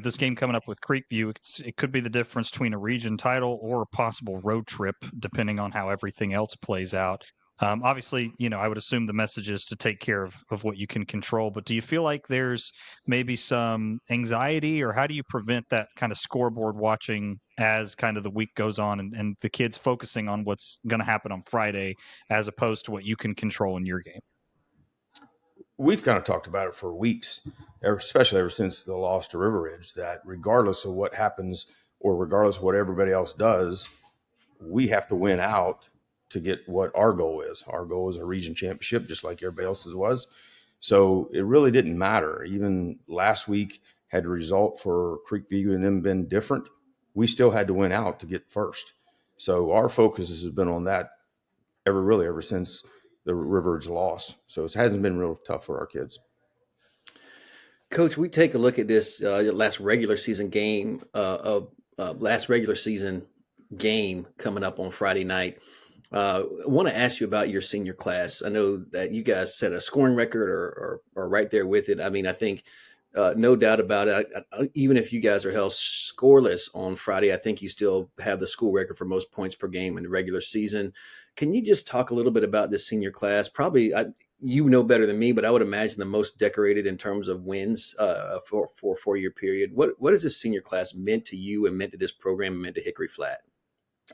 [SPEAKER 1] this game coming up with Creekview, it could be the difference between a region title or a possible road trip, depending on how everything else plays out. Obviously, I would assume the message is to take care of what you can control, but do you feel like there's maybe some anxiety, or how do you prevent that kind of scoreboard watching as kind of the week goes on, and the kids focusing on what's going to happen on Friday as opposed to what you can control in your game?
[SPEAKER 3] We've kind of talked about it for weeks, especially ever since the loss to River Ridge, that regardless of what happens or regardless of what everybody else does, we have to win out to get what our goal is. Our goal is a region championship, just like everybody else's was. So it really didn't matter. Even last week, had the result for Creekview and them been different, we still had to win out to get first. So our focus has been on that ever since the River's loss. So it hasn't been real tough for our kids.
[SPEAKER 2] Coach, we take a look at this last regular season game coming up on Friday night. I want to ask you about your senior class. I know that you guys set a scoring record or right there with it. I mean, I think no doubt about it. Even if you guys are held scoreless on Friday, I think you still have the school record for most points per game in the regular season. Can you just talk a little bit about this senior class? Probably you know better than me, but I would imagine the most decorated in terms of wins for a 4-year period. What has this senior class meant to you and meant to this program and meant to Hickory Flat?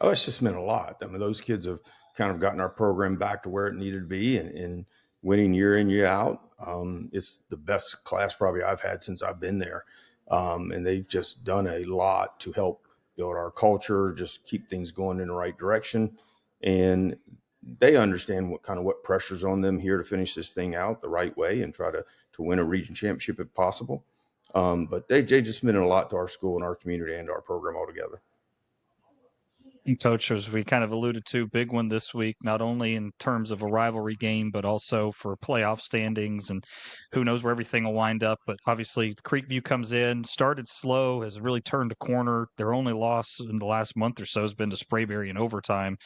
[SPEAKER 3] Oh, it's just meant a lot. I mean, those kids have kind of gotten our program back to where it needed to be and winning year in, year out. It's the best class probably I've had since I've been there. And they've just done a lot to help build our culture, just keep things going in the right direction. And they understand what pressure's on them here to finish this thing out the right way and try to win a region championship if possible. But they just meant a lot to our school and our community and our program altogether.
[SPEAKER 1] And Coach, as we kind of alluded to, big one this week, not only in terms of a rivalry game, but also for playoff standings, and who knows where everything will wind up. But obviously, Creekview comes in, started slow, has really turned a corner. Their only loss in the last month or so has been to Sprayberry in overtime.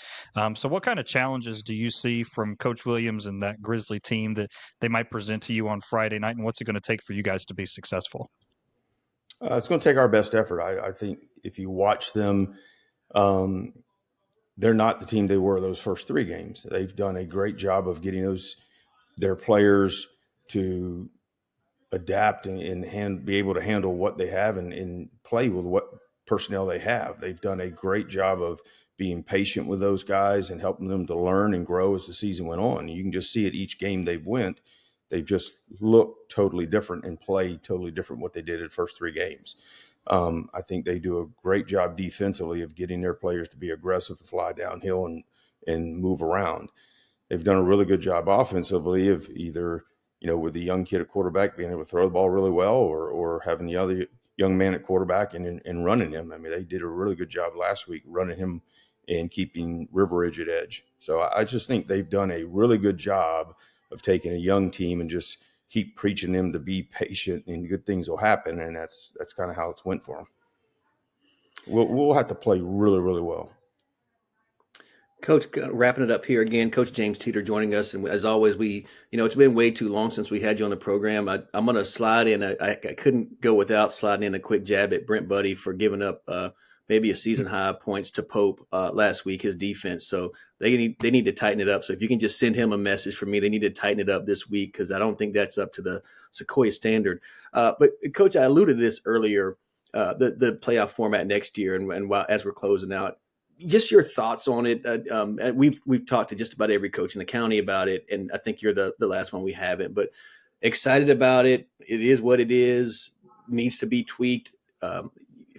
[SPEAKER 1] So what kind of challenges do you see from Coach Williams and that Grizzly team that they might present to you on Friday night, and what's it going to take for you guys to be successful?
[SPEAKER 3] It's going to take our best effort. I think if you watch them, they're not the team they were those first 3 games. They've done a great job of getting their players to adapt and be able to handle what they have and play with what personnel they have. They've done a great job of being patient with those guys and helping them to learn and grow as the season went on. You can just see it each game they've just looked totally different and played totally different what they did in the first 3 games. I think they do a great job defensively of getting their players to be aggressive, fly downhill, and move around. They've done a really good job offensively of either, with the young kid at quarterback being able to throw the ball really well or having the other young man at quarterback and running him. I mean, they did a really good job last week running him and keeping River Ridge at edge. So I just think they've done a really good job of taking a young team and just keep preaching them to be patient and good things will happen. And that's kind of how it's went for them. We'll have to play really, really well.
[SPEAKER 2] Coach, wrapping it up here again, Coach James Teter joining us. And as always, it's been way too long since we had you on the program. I'm going to slide in. I couldn't go without sliding in a quick jab at Brent Buddy for giving up maybe a season high points to Pope last week, his defense. So they need to tighten it up. So if you can just send him a message for me, they need to tighten it up this week, because I don't think that's up to the Sequoyah standard. But Coach, I alluded to this earlier, the playoff format next year, and while as we're closing out, just your thoughts on it. We've talked to just about every coach in the county about it, and I think you're the last one we haven't. But excited about it. It is what it is. Needs to be tweaked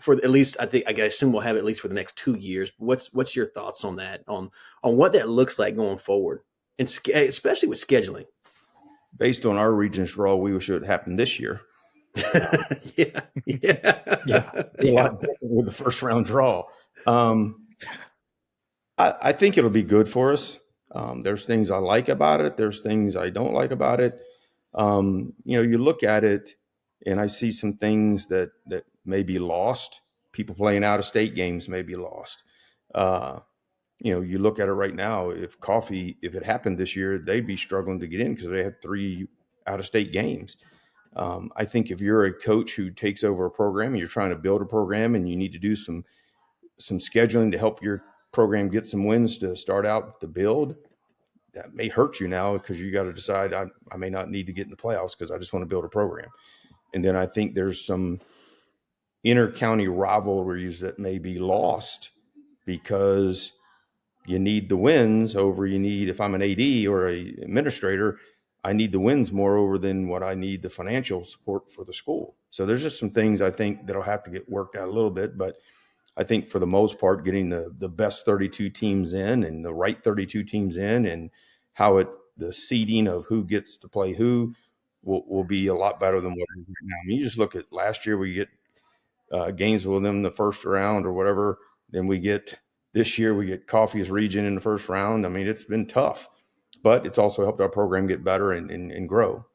[SPEAKER 2] for at least. I assume we'll have it at least for the next 2 years. What's your thoughts on that? On what that looks like going forward, and especially with scheduling?
[SPEAKER 3] based on our region's draw, we wish it had happened this year.
[SPEAKER 2] Yeah.
[SPEAKER 3] A lot different with the first round draw. I think it'll be good for us. There's things I like about it. There's things I don't like about it. You look at it and I see some things that may be lost. People playing out of state games may be lost. You look at it right now, if it happened this year, they'd be struggling to get in because they had 3 out of state games. I think if you're a coach who takes over a program and you're trying to build a program and you need to do some scheduling to help your program get some wins to start out the build, that may hurt you now because you got to decide I may not need to get in the playoffs because I just want to build a program. And then I think there's some inter-county rivalries that may be lost because you need the wins over if I'm an AD or a administrator, I need the wins more over than what I need the financial support for the school. So there's just some things I think that'll have to get worked out a little bit, but I think for the most part, getting the best 32 teams in and the right 32 teams in and the seeding of who gets to play who will be a lot better than what it is right now. I mean, you just look at last year, we get Gainesville in the first round or whatever. Then this year we get Coffee's region in the first round. I mean, it's been tough, but it's also helped our program get better and grow.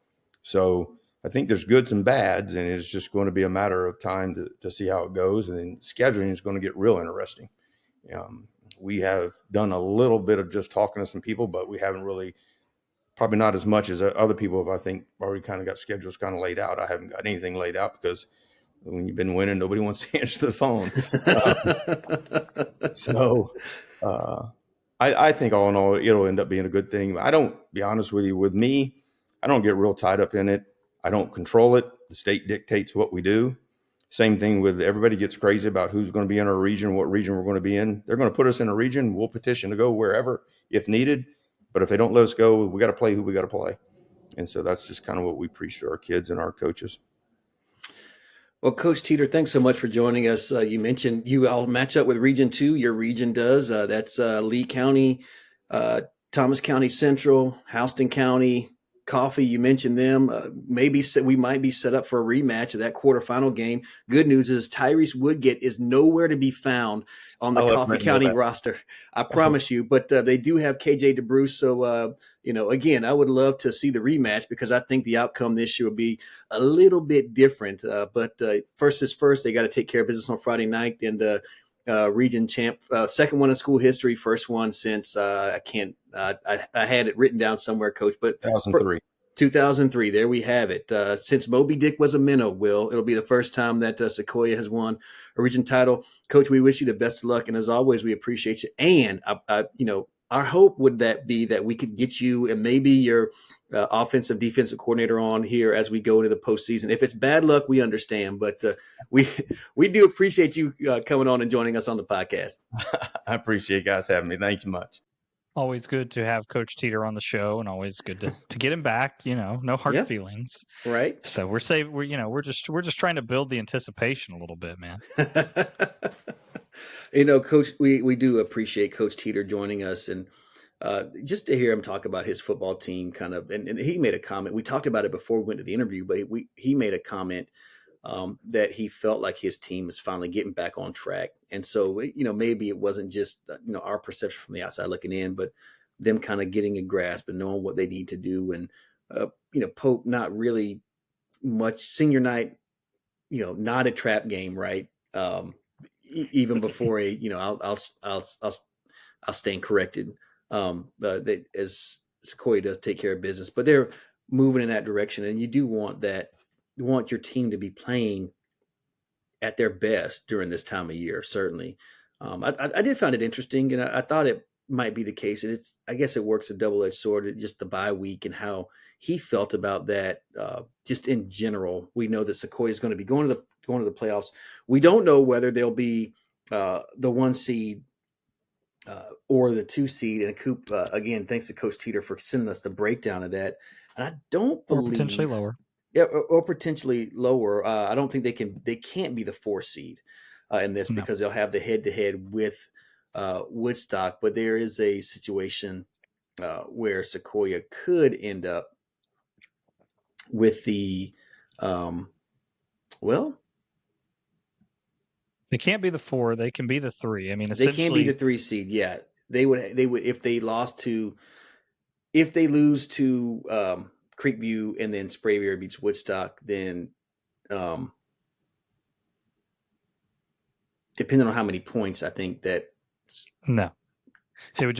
[SPEAKER 3] So I think there's goods and bads, and it's just going to be a matter of time to see how it goes. And then scheduling is going to get real interesting. We have done a little bit of just talking to some people, but we haven't really, probably not as much as other people have, I think, already kind of got schedules kind of laid out. I haven't got anything laid out because when you've been winning, nobody wants to answer the phone. I think all in all, it'll end up being a good thing. I don't, be honest with you, with me, I don't get real tied up in it. I don't control it. The state dictates what we do. Same thing with everybody gets crazy about who's going to be in our region, what region we're going to be in. They're going to put us in a region. We'll petition to go wherever if needed. But if they don't let us go, we got to play who we got to play. And so that's just kind of what we preach to our kids and our coaches.
[SPEAKER 2] Well, Coach Teter, thanks so much for joining us. You mentioned you all match up with Region 2. Your region does. That's Lee County, Thomas County Central, Houston County, Coffee. You mentioned them. Maybe we might be set up for a rematch of that quarterfinal game. Good news is Tyrese Woodgate is nowhere to be found on the Coffee County roster. I promise you. But they do have KJ DeBruce. So, again, I would love to see the rematch because I think the outcome this year will be a little bit different. But first is first. They got to take care of business on Friday night. And region champ, second one in school history, first one since I had it written down somewhere, Coach, but 2003. There we have it. Since Moby Dick was a minnow, it'll be the first time that Sequoyah has won a region title. Coach, we wish you the best of luck, and as always, we appreciate you. And our hope would be that we could get you and maybe your offensive defensive coordinator on here as we go into the postseason. If it's bad luck, we understand, but we do appreciate you coming on and joining us on the podcast.
[SPEAKER 3] I appreciate you guys having me. Thank you much.
[SPEAKER 1] Always good to have Coach Teter on the show, and always good to get him back. No hard feelings,
[SPEAKER 2] right?
[SPEAKER 1] So we're safe. We're just trying to build the anticipation a little bit, man.
[SPEAKER 2] Coach, we do appreciate Coach Teter joining us, and just to hear him talk about his football team, kind of, and he made a comment. We talked about it before we went to the interview, but he made a comment that he felt like his team is finally getting back on track. And so, maybe it wasn't just, our perception from the outside looking in, but them kind of getting a grasp and knowing what they need to do. And, Pope, not really much senior night, not a trap game, right? Even before I'll stand corrected. That as Sequoyah does take care of business, but they're moving in that direction. And you do want your team to be playing at their best during this time of year. Certainly. I did find it interesting, and I thought it might be the case. And I guess it works a double-edged sword, just the bye week and how he felt about that. Just in general, we know that Sequoyah is going to be going to the playoffs. We don't know whether they'll be the 1 seed or the 2 seed. And Coop, again, thanks to Coach Teter for sending us the breakdown of that. And I don't believe,
[SPEAKER 1] or potentially lower.
[SPEAKER 2] Yeah, or potentially lower. I don't think they can't be the 4 seed in this because they'll have the head-to-head with Woodstock. But there is a situation where Sequoyah could end up with the, well,
[SPEAKER 1] They can't be the 4. They can be the 3. I mean,
[SPEAKER 2] they can't be
[SPEAKER 1] essentially,
[SPEAKER 2] the 3 seed. Yeah, they would if they lose to Creekview and then Sprayberry beats Woodstock, then depending on how many points, I think that
[SPEAKER 1] no. It would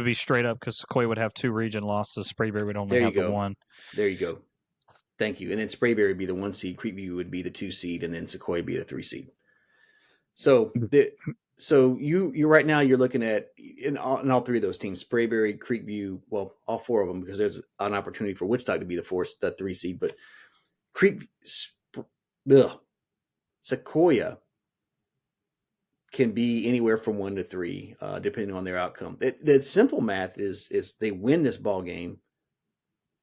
[SPEAKER 1] be straight up because Sequoyah would have 2 region losses. Sprayberry would only
[SPEAKER 2] there you
[SPEAKER 1] have the
[SPEAKER 2] go.
[SPEAKER 1] 1.
[SPEAKER 2] There you go. Thank you. And then Sprayberry would be the 1 seed, Creekview would be the 2 seed, and then Sequoyah would be the 3 seed. So you right now you're looking at in all 3 of those teams, Sprayberry, Creekview, well, all 4 of them, because there's an opportunity for Woodstock to be the 3 seed, but Sequoyah can be anywhere from 1 to 3, depending on their outcome. The simple math is they win this ball game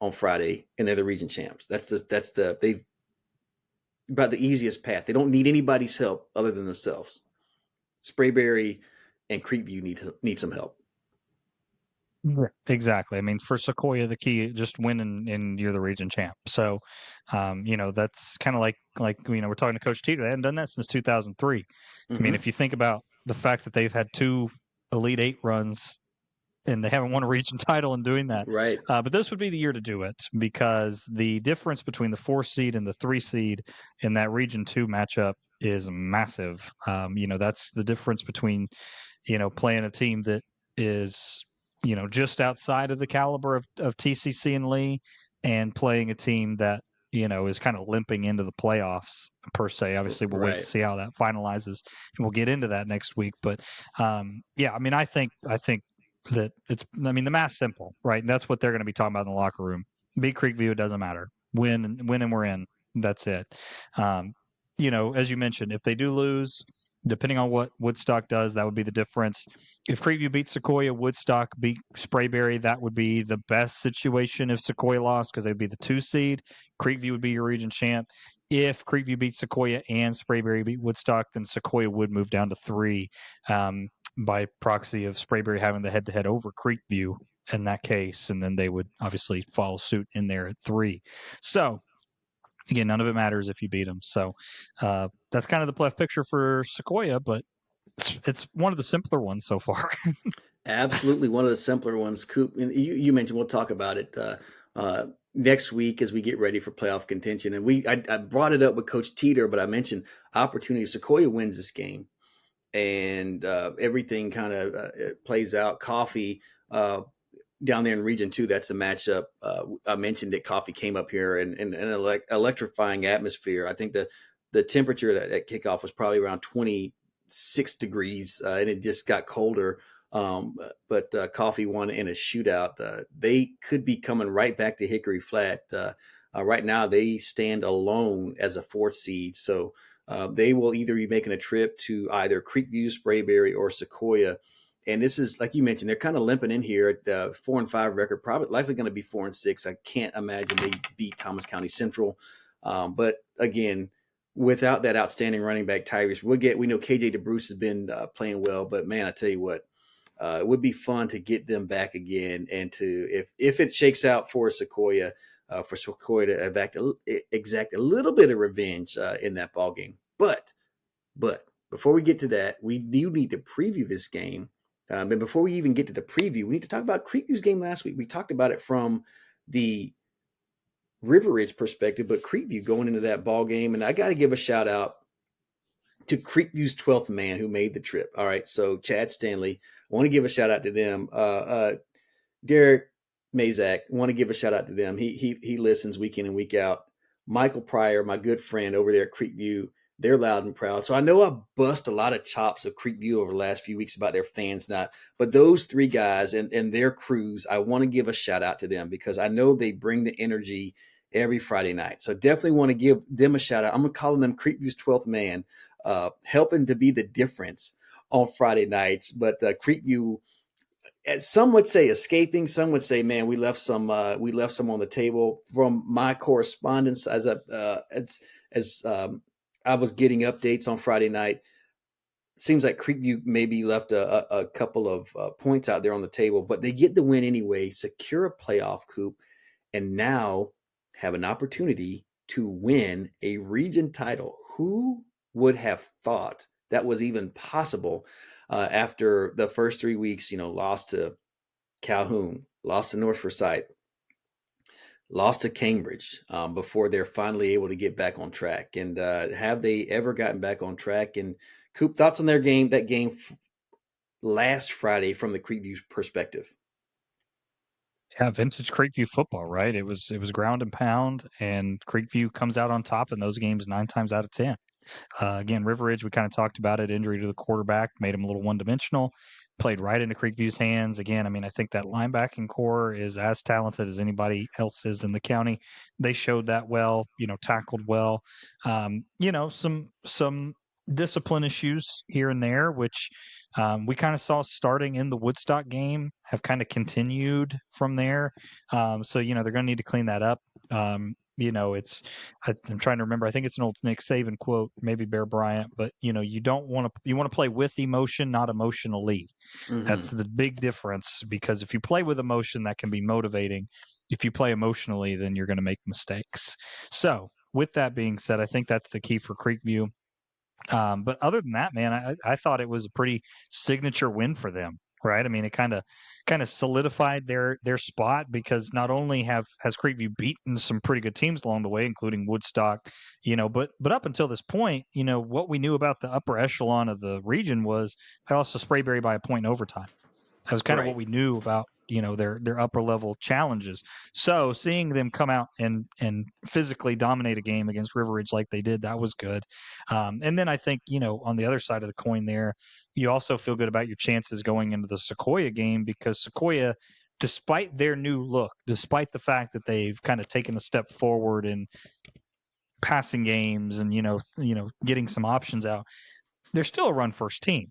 [SPEAKER 2] on Friday and they're the region champs. They've about the easiest path. They don't need anybody's help other than themselves. Sprayberry and Creekview need some help.
[SPEAKER 1] Exactly. I mean, for Sequoyah, the key just winning and you're the region champ. So, that's kind of like we're talking to Coach Teter. They haven't done that since 2003. I mean, if you think about the fact that they've had 2 Elite 8 runs and they haven't won a region title in doing that.
[SPEAKER 2] Right.
[SPEAKER 1] But this would be the year to do it because the difference between the 4 seed and the 3 seed in that Region 2 matchup is massive. That's the difference between, playing a team that is, just outside of the caliber of TCC and Lee and playing a team that, is kind of limping into the playoffs per se. Obviously, we'll wait to see how that finalizes, and we'll get into that next week. But I mean, I think that the math's simple, right? And that's what they're going to be talking about in the locker room. Beat Creekview, it doesn't matter. Win and we're in. That's it. As you mentioned, if they do lose, depending on what Woodstock does, that would be the difference. If Creekview beats Sequoyah, Woodstock beat Sprayberry, that would be the best situation if Sequoyah lost because they'd be the 2 seed. Creekview would be your region champ. If Creekview beats Sequoyah and Sprayberry beat Woodstock, then Sequoyah would move down to 3. By proxy of Sprayberry having the head-to-head over Creekview in that case, and then they would obviously follow suit in there at 3. So, again, none of it matters if you beat them. So that's kind of the playoff picture for Sequoyah, but it's one of the simpler ones so far.
[SPEAKER 2] Absolutely, one of the simpler ones. Coop, and you mentioned we'll talk about it next week as we get ready for playoff contention. And I brought it up with Coach Teter, but I mentioned opportunity. If Sequoyah wins this game, and everything kind of plays out. Coffee down there in Region 2, that's a matchup. I mentioned that Coffee came up here in an electrifying atmosphere. I think the temperature at kickoff was probably around 26 degrees, and it just got colder. But Coffee won in a shootout. They could be coming right back to Hickory Flat. Right now, they stand alone as a 4th seed. So they will either be making a trip to either Creekview, Sprayberry, or Sequoyah. And this is, like you mentioned, they're kind of limping in here at 4-5 record, probably likely going to be 4-6. I can't imagine they beat Thomas County Central. But again, without that outstanding running back, Tyrese, we know KJ DeBruce has been playing well, but man, I tell you what, it would be fun to get them back again. And to, if it shakes out for Sequoyah to exact a little bit of revenge in that ball game. But before we get to that, we do need to preview this game. And before we even get to the preview, we need to talk about Creekview's game last week. We talked about it from the River Ridge perspective, but Creekview going into that ball game, and I got to give a shout out to Creekview's 12th man who made the trip. All right, so Chad Stanley, I want to give a shout out to them. Derek Mazak, want to give a shout out to them. He listens week in and week out. Michael Pryor, my good friend over there at Creekview, they're loud and proud. So I know I bust a lot of chops of Creekview over the last few weeks about their fans not, but those 3 guys and their crews, I want to give a shout out to them because I know they bring the energy every Friday night. So definitely want to give them a shout out. I'm going to call them Creekview's 12th man, helping to be the difference on Friday nights. But Creekview, as some would say, escaping. Some would say, man, we left some on the table. From my correspondence, as I was getting updates on Friday night, it seems like Creekview maybe left a couple of points out there on the table, but they get the win anyway, secure a playoff, Coop, and now have an opportunity to win a region title. Who would have thought that was even possible after the first 3 weeks? Lost to Calhoun, lost to North Forsyth, lost to Cambridge before they're finally able to get back on track. And have they ever gotten back on track? And Coop, thoughts on that game last Friday from the Creekview perspective?
[SPEAKER 1] Yeah, vintage Creekview football, right? It was ground and pound, and Creekview comes out on top in those games 9 times out of 10. Again, River Ridge, we kind of talked about it. Injury to the quarterback made him a little one-dimensional. Played right into Creekview's hands. Again, I mean, I think that linebacking core is as talented as anybody else is in the county. They showed that well. Tackled well. Some discipline issues here and there, which we kind of saw starting in the Woodstock game, have kind of continued from there. So they're going to need to clean that up. I'm trying to remember. I think it's an old Nick Saban quote, maybe Bear Bryant, but you want to play with emotion, not emotionally.
[SPEAKER 2] Mm-hmm.
[SPEAKER 1] That's the big difference, because if you play with emotion, that can be motivating. If you play emotionally, then you're going to make mistakes. So with that being said, I think that's the key for Creekview. But other than that, man, I thought it was a pretty signature win for them, right? I mean, it kind of solidified their spot, because not only has Creekview beaten some pretty good teams along the way, including Woodstock, but up until this point, what we knew about the upper echelon of the region was they lost to Sprayberry by a point in overtime. That was kind of what we knew about, their upper level challenges. So seeing them come out and physically dominate a game against River Ridge like they did, that was good. And then I think, on the other side of the coin there, you also feel good about your chances going into the Sequoyah game, because Sequoyah, despite their new look, despite the fact that they've kind of taken a step forward in passing games and, getting some options out, they're still a run first team.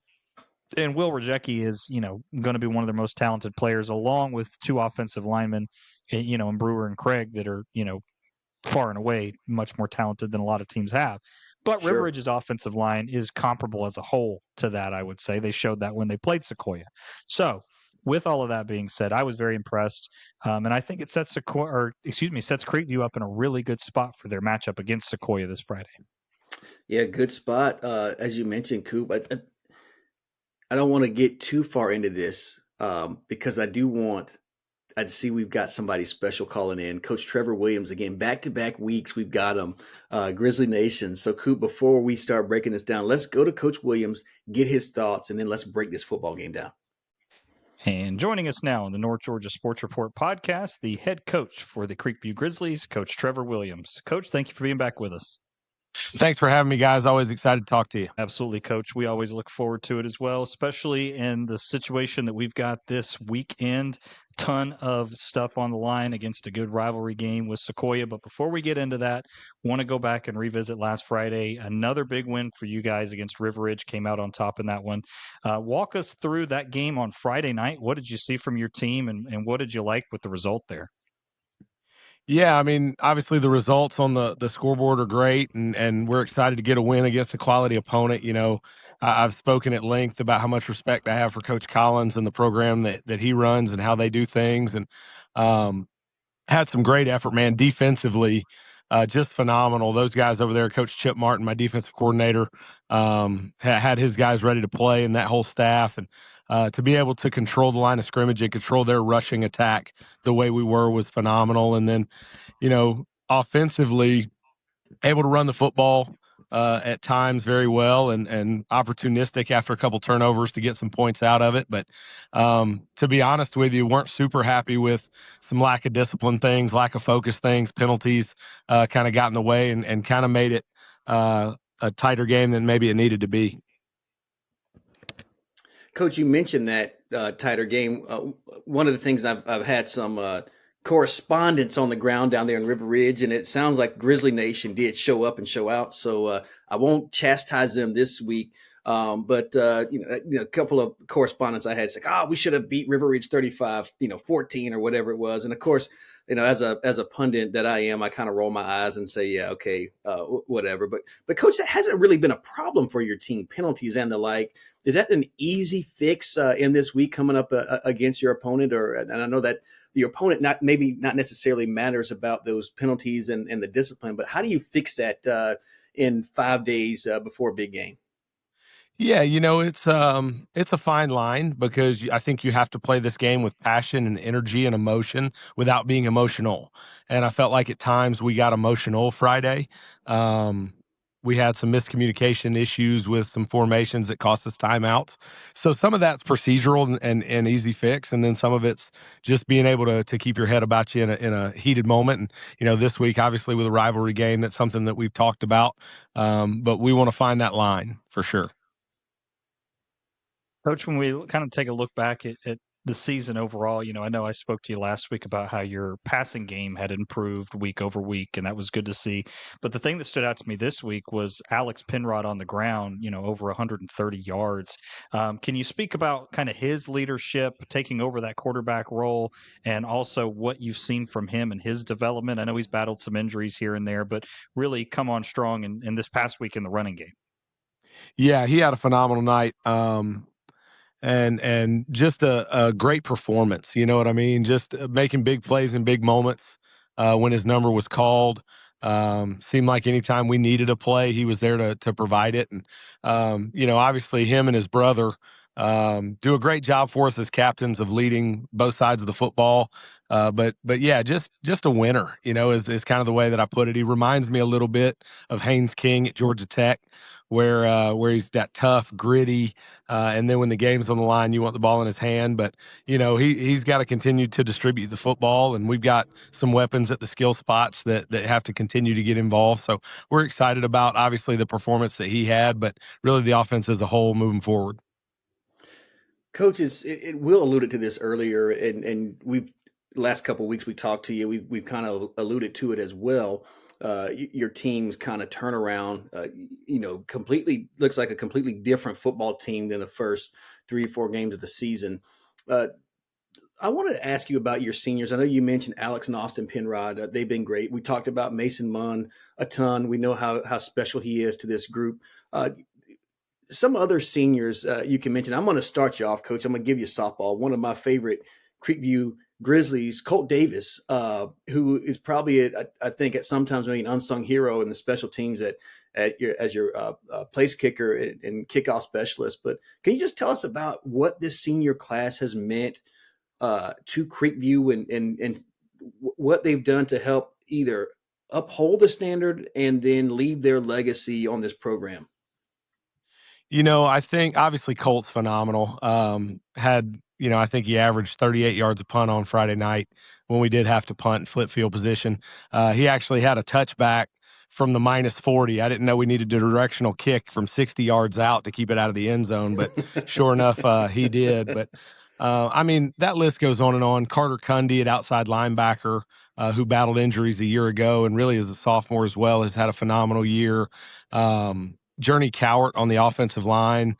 [SPEAKER 1] And Will Rajecki is, going to be one of their most talented players, along with two offensive linemen, in Brewer and Craig, that are, far and away much more talented than a lot of teams have. But
[SPEAKER 2] Sure.
[SPEAKER 1] River Ridge's offensive line is comparable as a whole to that, I would say. They showed that when they played Sequoyah. So with all of that being said, I was very impressed. And I think it sets Creekview up in a really good spot for their matchup against Sequoyah this Friday.
[SPEAKER 2] Yeah, good spot. As you mentioned, Coop, I don't want to get too far into this because I see we've got somebody special calling in. Coach Trevor Williams, again, back-to-back weeks we've got him, Grizzly Nation. So, Coop, before we start breaking this down, let's go to Coach Williams, get his thoughts, and then let's break this football game down.
[SPEAKER 1] And joining us now on the North Georgia Sports Report podcast, the head coach for the Creekview Grizzlies, Coach Trevor Williams. Coach, thank you for being back with us.
[SPEAKER 4] Thanks for having me, guys. Always excited to talk to you.
[SPEAKER 1] Absolutely, Coach. We always look forward to it as well, especially in the situation that we've got this weekend. Ton of stuff on the line against a good rivalry game with Sequoyah. But before we get into that, want to go back and revisit last Friday. Another big win for you guys against River Ridge, came out on top in that one. Walk us through that game on Friday night. What did you see from your team, and what did you like with the result there?
[SPEAKER 4] Yeah, I mean, obviously the results on the scoreboard are great, and we're excited to get a win against a quality opponent. I've spoken at length about how much respect I have for Coach Collins and the program that he runs and how they do things, and had some great effort, man. Defensively, just phenomenal. Those guys over there, Coach Chip Martin, my defensive coordinator, had his guys ready to play, and that whole staff. And to be able to control the line of scrimmage and control their rushing attack the way we were was phenomenal. And then, offensively, able to run the football at times very well, and opportunistic after a couple turnovers to get some points out of it. But to be honest with you, weren't super happy with some lack of discipline things, lack of focus things, penalties kind of got in the way and kind of made it a tighter game than maybe it needed to be.
[SPEAKER 2] Coach, you mentioned that tighter game. One of the things I've had some correspondence on the ground down there in River Ridge, and it sounds like Grizzly Nation did show up and show out. So I won't chastise them this week. But a couple of correspondents I had said, we should have beat River Ridge 35-14 or whatever it was. And of course, as a pundit that I am, I kind of roll my eyes and say, yeah, okay, whatever. But Coach, that hasn't really been a problem for your team, penalties and the like. Is that an easy fix in this week coming up against your opponent? And I know that the opponent not necessarily matters about those penalties and the discipline, but how do you fix that in 5 days before a big game?
[SPEAKER 4] Yeah, it's a fine line because I think you have to play this game with passion and energy and emotion without being emotional. And I felt like at times we got emotional Friday. Um, we had some miscommunication issues with some formations that cost us timeouts. So some of that's procedural and easy fix, and then some of it's just being able to keep your head about you in a heated moment. And this week, obviously, with a rivalry game, that's something that we've talked about. But we want to find that line for sure.
[SPEAKER 1] Coach, when we kind of take a look back at the season overall, I know I spoke to you last week about how your passing game had improved week over week, and that was good to see. But the thing that stood out to me this week was Alex Penrod on the ground, over 130 yards. Can you speak about kind of his leadership, taking over that quarterback role, and also what you've seen from him and his development? I know he's battled some injuries here and there, but really come on strong in this past week in the running game.
[SPEAKER 4] Yeah, he had a phenomenal night. And just a great performance. You know what I mean? Just making big plays in big moments when his number was called. Seemed like anytime we needed a play, he was there to provide it. And obviously, him and his brother do a great job for us as captains of leading both sides of the football. But yeah, just a winner. Is kind of the way that I put it. He reminds me a little bit of Haynes King at Georgia Tech, where he's that tough, gritty. And then when the game's on the line, you want the ball in his hand. But, he's got to continue to distribute the football. And we've got some weapons at the skill spots that have to continue to get involved. So we're excited about, obviously, the performance that he had, but really the offense as a whole moving forward.
[SPEAKER 2] Coaches, Will alluded to this earlier, and we've last couple of weeks we talked to you. We've kind of alluded to it as well. Your team's kind of turnaround, completely looks like a completely different football team than the first 3 or 4 games of the season. I wanted to ask you about your seniors. I know you mentioned Alex and Austin Penrod. They've been great. We talked about Mason Munn a ton. We know how special he is to this group. Some other seniors you can mention. I'm going to start you off, Coach. I'm going to give you softball. One of my favorite Creekview Grizzlies, Colt Davis, who is probably, I think, at sometimes maybe an unsung hero in the special teams as your place kicker and kickoff specialist. But can you just tell us about what this senior class has meant to Creekview and what they've done to help either uphold the standard and then leave their legacy on this program?
[SPEAKER 4] I think obviously Colt's phenomenal. I think he averaged 38 yards a punt on Friday night when we did have to punt in flip field position. He actually had a touchback from the -40. I didn't know we needed a directional kick from 60 yards out to keep it out of the end zone, but sure enough, he did. But that list goes on and on. Carter Cundy at outside linebacker, who battled injuries a year ago and really as a sophomore as well, has had a phenomenal year. Journey Cowart on the offensive line.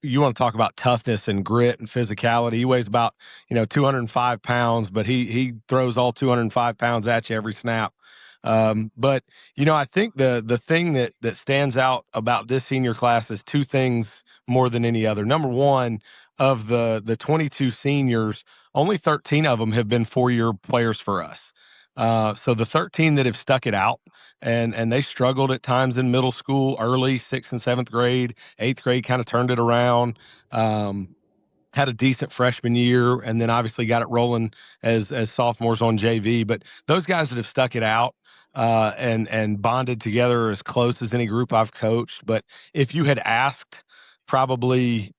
[SPEAKER 4] You want to talk about toughness and grit and physicality. He weighs about, 205 pounds, but he throws all 205 pounds at you every snap. But I think the thing that stands out about this senior class is 2 things more than any other. Number one, of the 22 seniors, only 13 of them have been 4-year players for us. So the 13 that have stuck it out, and they struggled at times in middle school, early 6th and 7th grade, 8th grade kind of turned it around. Had a decent freshman year, and then obviously got it rolling as sophomores on JV. But those guys that have stuck it out and bonded together as close as any group I've coached. But if you had asked probably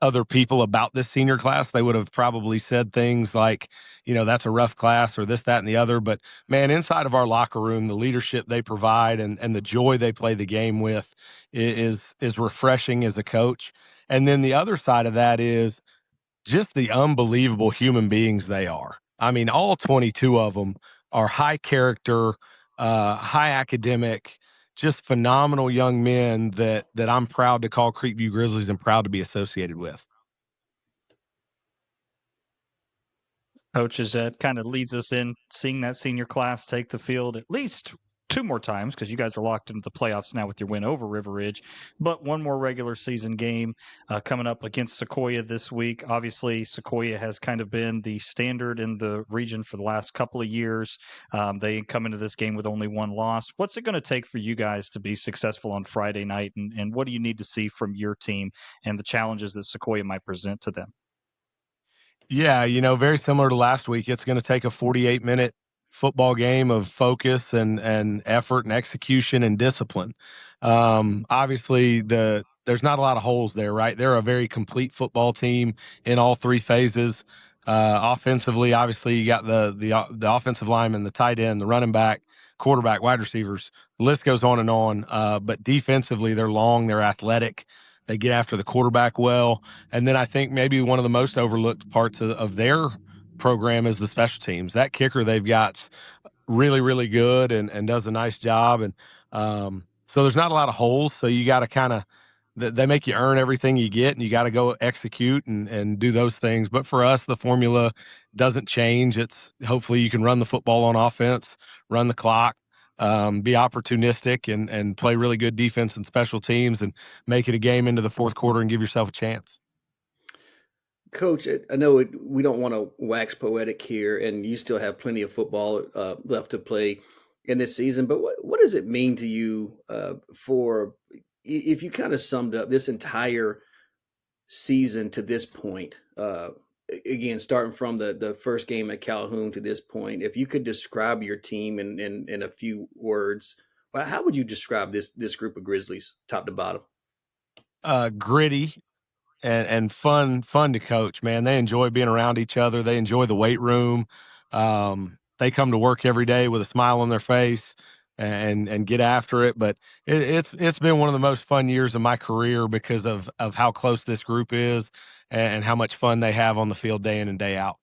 [SPEAKER 4] other people about this senior class, they would have probably said things like, that's a rough class or this, that, and the other. But man, inside of our locker room, the leadership they provide and the joy they play the game with is refreshing as a coach. And then the other side of that is just the unbelievable human beings they are. I mean, all 22 of them are high character, high academic, just phenomenal young men that I'm proud to call Creekview Grizzlies and proud to be associated with.
[SPEAKER 1] Coaches, that kind of leads us in seeing that senior class take the field at least 2 more times because you guys are locked into the playoffs now with your win over River Ridge, but 1 more regular season game coming up against Sequoyah this week. Obviously, Sequoyah has kind of been the standard in the region for the last couple of years. They come into this game with only 1 loss. What's it going to take for you guys to be successful on Friday night, and what do you need to see from your team and the challenges that Sequoyah might present to them?
[SPEAKER 4] Yeah, very similar to last week. It's going to take a 48-minute football game of focus and effort and execution and discipline. Obviously, there's not a lot of holes there, right? They're a very complete football team in all 3 phases. Offensively, obviously, you got the offensive lineman, the tight end, the running back, quarterback, wide receivers. The list goes on and on. But defensively, they're long, they're athletic. They get after the quarterback well. And then I think maybe one of the most overlooked parts of their program is the special teams. That kicker they've got's really, really good and does a nice job. And so there's not a lot of holes. So you got to kind of, they make you earn everything you get, and you got to go execute and do those things. But for us, the formula doesn't change. It's hopefully you can run the football on offense, run the clock, be opportunistic and play really good defense and special teams and make it a game into the fourth quarter and give yourself a chance.
[SPEAKER 2] Coach, I know we don't want to wax poetic here, and you still have plenty of football left to play in this season. But what does it mean to you for if you kind of summed up this entire season to this point? Again, starting from the first game at Calhoun to this point, if you could describe your team in a few words, how would you describe this group of Grizzlies, top to bottom?
[SPEAKER 4] Gritty and fun to coach, man. They enjoy being around each other. They enjoy the weight room. They come to work every day with a smile on their face and get after it. But it's been one of the most fun years of my career because of how close this group is and how much fun they have on the field day in and day out.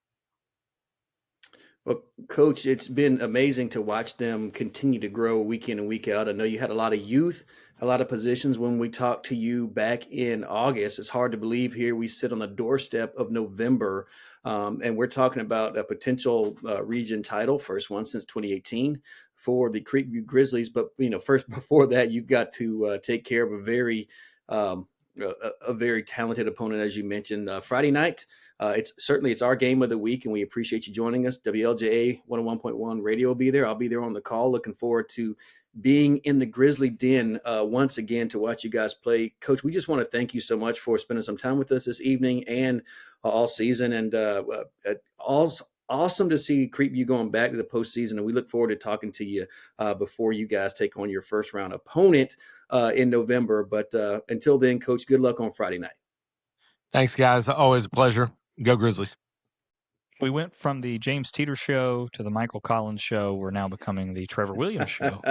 [SPEAKER 2] Well, Coach, it's been amazing to watch them continue to grow week in and week out. I know you had a lot of youth, a lot of positions when we talked to you back in August. It's hard to believe here we sit on the doorstep of November, and we're talking about a potential region title, first one since 2018 for the Creekview Grizzlies. But, first before that, you've got to take care of a very talented opponent, as you mentioned, Friday night. It's our game of the week, and we appreciate you joining us. WLJA 101.1 radio will be there. I'll be there on the call. Looking forward to being in the Grizzly Den once again to watch you guys play. Coach, we just want to thank you so much for spending some time with us this evening and all season. And awesome to see Creekview going back to the postseason, and we look forward to talking to you before you guys take on your first round opponent in November. But until then, Coach, good luck on Friday night.
[SPEAKER 4] Thanks, guys. Always a pleasure. Go Grizzlies.
[SPEAKER 1] We went from the James Teter show to the Michael Collins show. We're now becoming the Trevor Williams show.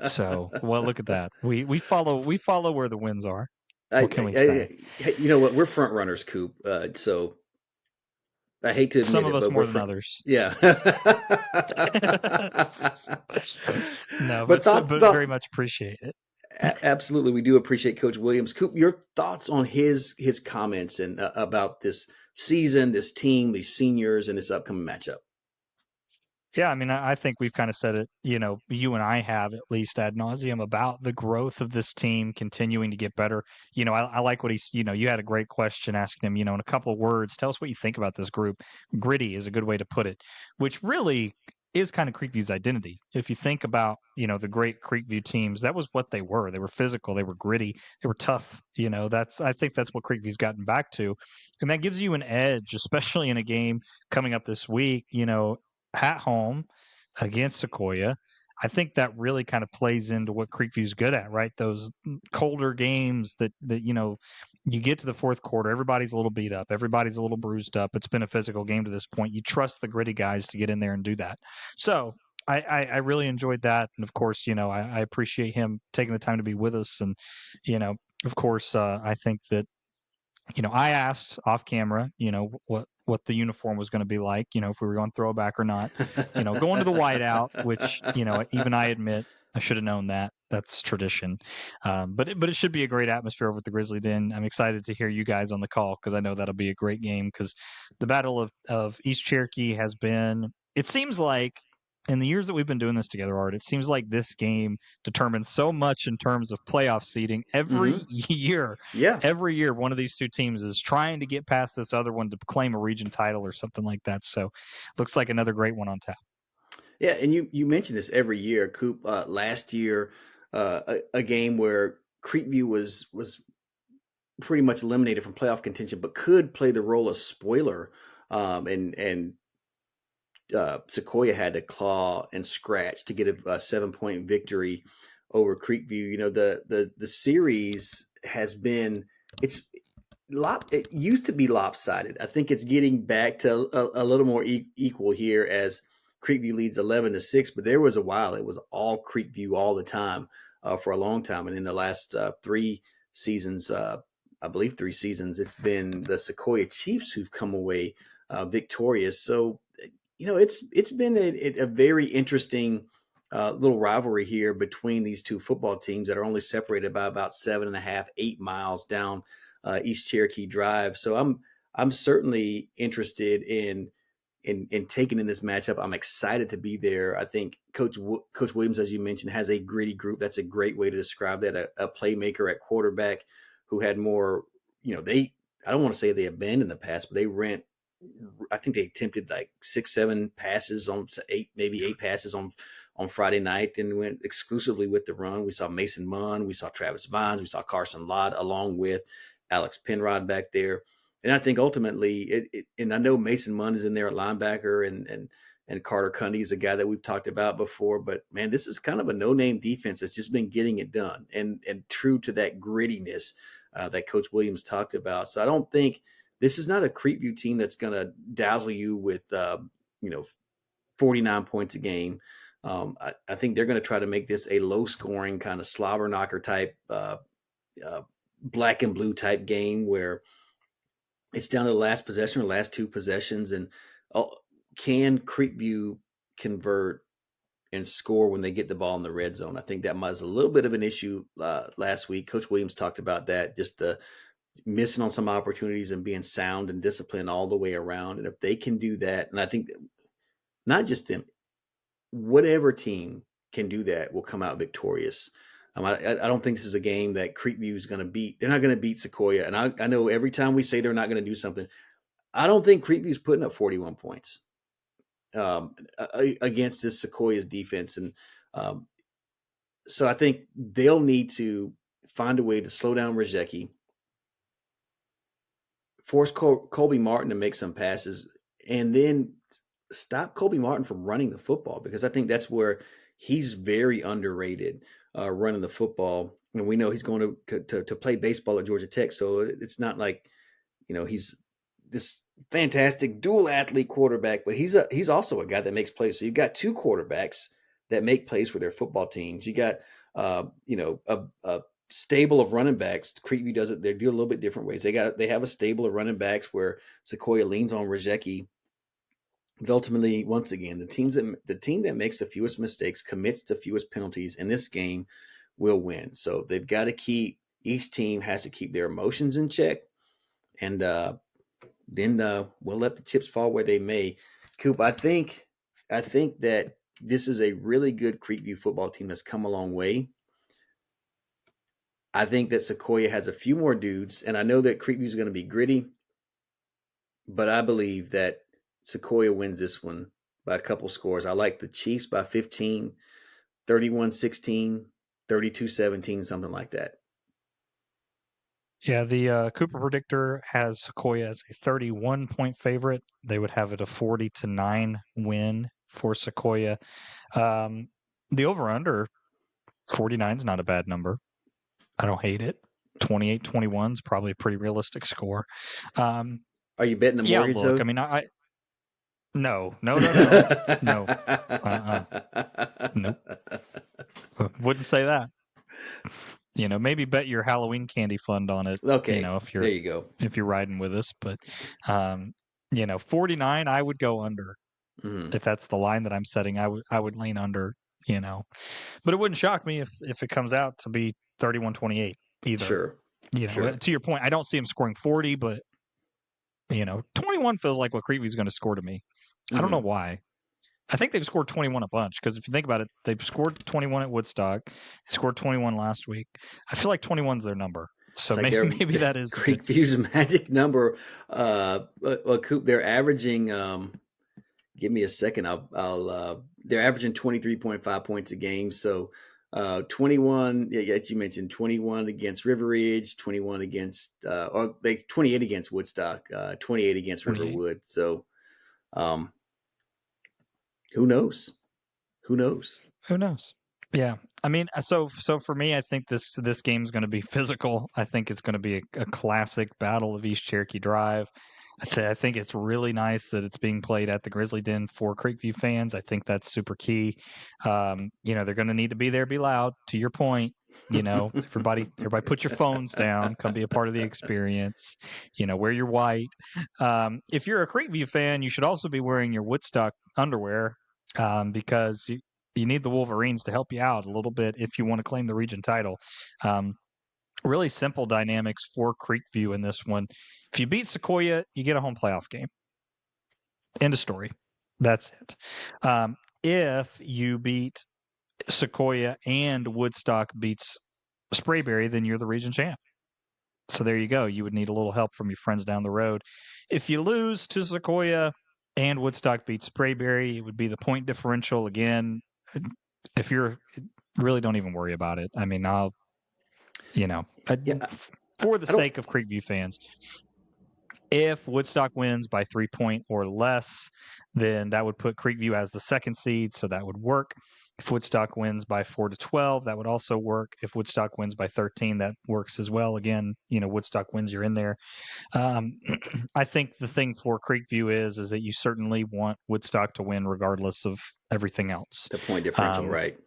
[SPEAKER 1] So, well, look at that. We follow where the winds are. What can we say?
[SPEAKER 2] You know what? We're front runners, Coop. So I hate to admit
[SPEAKER 1] some of us
[SPEAKER 2] but
[SPEAKER 1] more than others.
[SPEAKER 2] Yeah.
[SPEAKER 1] No, but very much appreciate it.
[SPEAKER 2] Absolutely, we do appreciate Coach Williams. Coop, your thoughts on his comments and about this season, this team, these seniors, and this upcoming matchup?
[SPEAKER 1] Yeah, I mean, I think we've kind of said it, you and I have at least ad nauseum about the growth of this team continuing to get better. I like what he's, you had a great question asking him, in a couple of words, tell us what you think about this group. Gritty is a good way to put it, which really is kind of Creekview's identity. If you think about, the great Creekview teams, that was what they were. They were physical, they were gritty, they were tough. I think that's what Creekview's gotten back to. And that gives you an edge, especially in a game coming up this week, at home against Sequoyah. I think that really kind of plays into what Creekview's good at, right? Those colder games that you get to the fourth quarter, everybody's a little beat up, everybody's a little bruised up. It's been a physical game to this point. You trust the gritty guys to get in there and do that. So I really enjoyed that, and of course, I appreciate him taking the time to be with us, and of course, I think that I asked off camera, what the uniform was going to be like, if we were going throwback or not, going to the whiteout, which, even I admit I should have known that. That's tradition. But it should be a great atmosphere over at the Grizzly Den. I'm excited to hear you guys on the call because I know that'll be a great game because the Battle of East Cherokee has been, it seems like in the years that we've been doing this together, Art, it seems like this game determines so much in terms of playoff seeding every year.
[SPEAKER 2] Yeah.
[SPEAKER 1] Every year, one of these two teams is trying to get past this other one to claim a region title or something like that. So looks like another great one on tap.
[SPEAKER 2] Yeah, and you mentioned this every year, Coop. Last year, a game where Creekview was pretty much eliminated from playoff contention, but could play the role of spoiler, and Sequoyah had to claw and scratch to get a 7-point victory over Creekview. You know, the series has been it used to be lopsided. I think it's getting back to a little more equal here as Creekview leads 11-6, but there was a while it was all Creekview all the time for a long time. And in the last 3 seasons, I believe 3 seasons, it's been the Sequoyah Chiefs who've come away victorious. So, you know, it's been a very interesting little rivalry here between these two football teams that are only separated by about 7.5, 8 miles down East Cherokee Drive. So I'm certainly interested in taking in this matchup. I'm excited to be there. I think Coach Williams, as you mentioned, has a gritty group. That's a great way to describe that. A playmaker at quarterback who had more, you know, I don't want to say they abandoned the pass, but I think they attempted like 6-7 passes on 8 passes on Friday night and went exclusively with the run. We saw Mason Munn, we saw Travis Vines, we saw Carson Lott along with Alex Penrod back there. And I think ultimately, and I know Mason Munn is in there at linebacker, and Carter Cundy is a guy that we've talked about before. But man, this is kind of a no-name defense that's just been getting it done, and true to that grittiness that Coach Williams talked about. So I don't think this is not a Creekview team that's going to dazzle you with 49 points a game. I think they're going to try to make this a low-scoring kind of slobber knocker type, black and blue type game where it's down to the last possession or last 2 possessions. And can Creekview convert and score when they get the ball in the red zone? I think that was a little bit of an issue last week. Coach Williams talked about that, just missing on some opportunities and being sound and disciplined all the way around. And if they can do that, and I think not just them, whatever team can do that will come out victorious. I don't think this is a game that Creekview is going to beat. They're not going to beat Sequoyah. And I know every time we say they're not going to do something, I don't think Creekview is putting up 41 points against this Sequoyah's defense. And so I think they'll need to find a way to slow down Rizeki, force Colby Martin to make some passes, and then stop Colby Martin from running the football, because I think that's where he's very underrated running the football. And we know he's going to play baseball at Georgia Tech. So it's not like, you know, he's this fantastic dual athlete quarterback, but he's also a guy that makes plays. So you've got 2 quarterbacks that make plays for their football teams. You got, a stable of running backs. Creekview does it. They do a little bit different ways. They have a stable of running backs where Sequoyah leans on Rizeki. But ultimately, once again, the team that makes the fewest mistakes, commits the fewest penalties in this game will win. So they've got to each team has to keep their emotions in check, and then we'll let the chips fall where they may. Coop, I think that this is a really good Creekview football team that's come a long way. I think that Sequoyah has a few more dudes, and I know that Creekview is going to be gritty, but I believe that Sequoyah wins this one by a couple scores. I like the Chiefs by 15, 31-16, 32-17, something like that.
[SPEAKER 1] Yeah, the Cooper Predictor has Sequoyah as a 31-point favorite. They would have it a 40-9 win for Sequoyah. The over-under 49 is not a bad number. I don't hate it. 28-21 is probably a pretty realistic score.
[SPEAKER 2] Are you betting the mortgage,
[SPEAKER 1] look,
[SPEAKER 2] though?
[SPEAKER 1] I mean, No. Nope. Wouldn't say that. You know, maybe bet your Halloween candy fund on it.
[SPEAKER 2] Okay.
[SPEAKER 1] You know,
[SPEAKER 2] there you go.
[SPEAKER 1] If you're riding with us, but 49, I would go under.
[SPEAKER 2] Mm-hmm.
[SPEAKER 1] If that's the line that I'm setting, I would lean under. You know, but it wouldn't shock me if it comes out to be 31-28 either.
[SPEAKER 2] Sure.
[SPEAKER 1] To your point, I don't see him scoring 40, but 21 feels like what Creekview's going to score to me. I don't know why. I think they've scored 21 a bunch because if you think about it, they've scored 21 at Woodstock. They scored 21 last week. I feel like 21's their number. So
[SPEAKER 2] It's like
[SPEAKER 1] maybe that is
[SPEAKER 2] Creekview's magic number. Coop, they're averaging. Give me a second. They're averaging 23.5 points a game. So 21. Yeah, you mentioned 21 against River Ridge, 21 against, 28 against Woodstock, 28 against
[SPEAKER 1] 28.
[SPEAKER 2] Riverwood. So, who knows? Who knows?
[SPEAKER 1] Who knows? Yeah. I mean, so for me, I think this game's going to be physical. I think it's going to be a classic battle of East Cherokee Drive. I think it's really nice that it's being played at the Grizzly Den for Creekview fans. I think that's super key. They're going to need to be there, be loud. To your point, everybody put your phones down. Come be a part of the experience. Wear your white. If you're a Creekview fan, you should also be wearing your Woodstock underwear because you need the Wolverines to help you out a little bit if you want to claim the region title. Really simple dynamics for Creekview in this one. If you beat Sequoyah, you get a home playoff game. End of story. That's it. If you beat Sequoyah and Woodstock beats Sprayberry, then you're the region champ. So there you go. You would need a little help from your friends down the road. If you lose to Sequoyah and Woodstock beats Sprayberry, it would be the point differential again. If you're really, don't even worry about it. I mean, for the sake of Creekview fans, if Woodstock wins by 3 points or less, then that would put Creekview as the second seed, so that would work. If Woodstock wins by 4-12, that would also work. If Woodstock wins by 13, that works as well. Again, Woodstock wins, you're in there. I think the thing for Creekview is that you certainly want Woodstock to win regardless of everything else.
[SPEAKER 2] The point differential, right?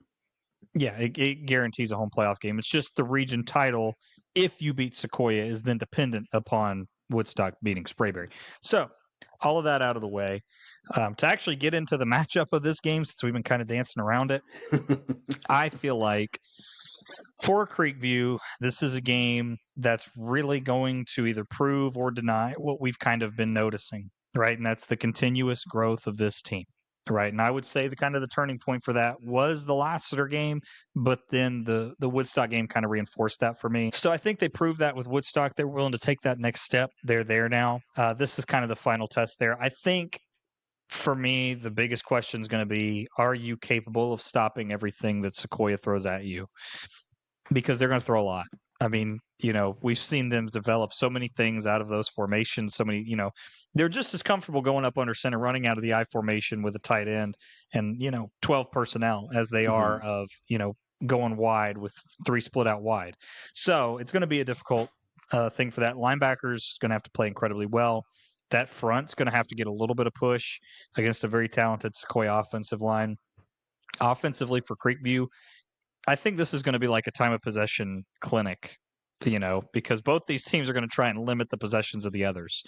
[SPEAKER 1] Yeah, it guarantees a home playoff game. It's just the region title, if you beat Sequoyah, is then dependent upon Woodstock beating Sprayberry. So all of that out of the way. To actually get into the matchup of this game, since we've been kind of dancing around it, I feel like for Creekview, this is a game that's really going to either prove or deny what we've kind of been noticing, right? And that's the continuous growth of this team. Right. And I would say the turning point for that was the Lassiter game, but then the Woodstock game kind of reinforced that for me. So I think they proved that with Woodstock. They're willing to take that next step. They're there now. This is kind of the final test there. I think for me, the biggest question is going to be, are you capable of stopping everything that Sequoyah throws at you? Because they're going to throw a lot. I mean, we've seen them develop so many things out of those formations. So many, they're just as comfortable going up under center, running out of the I formation with a tight end and, 12 personnel as they are of, going wide with 3 split out wide. So it's going to be a difficult thing for that. Linebacker's going to have to play incredibly well. That front's going to have to get a little bit of push against a very talented Sequoyah offensive line. Offensively for Creekview, I think this is going to be like a time of possession clinic, because both these teams are going to try and limit the possessions of the others.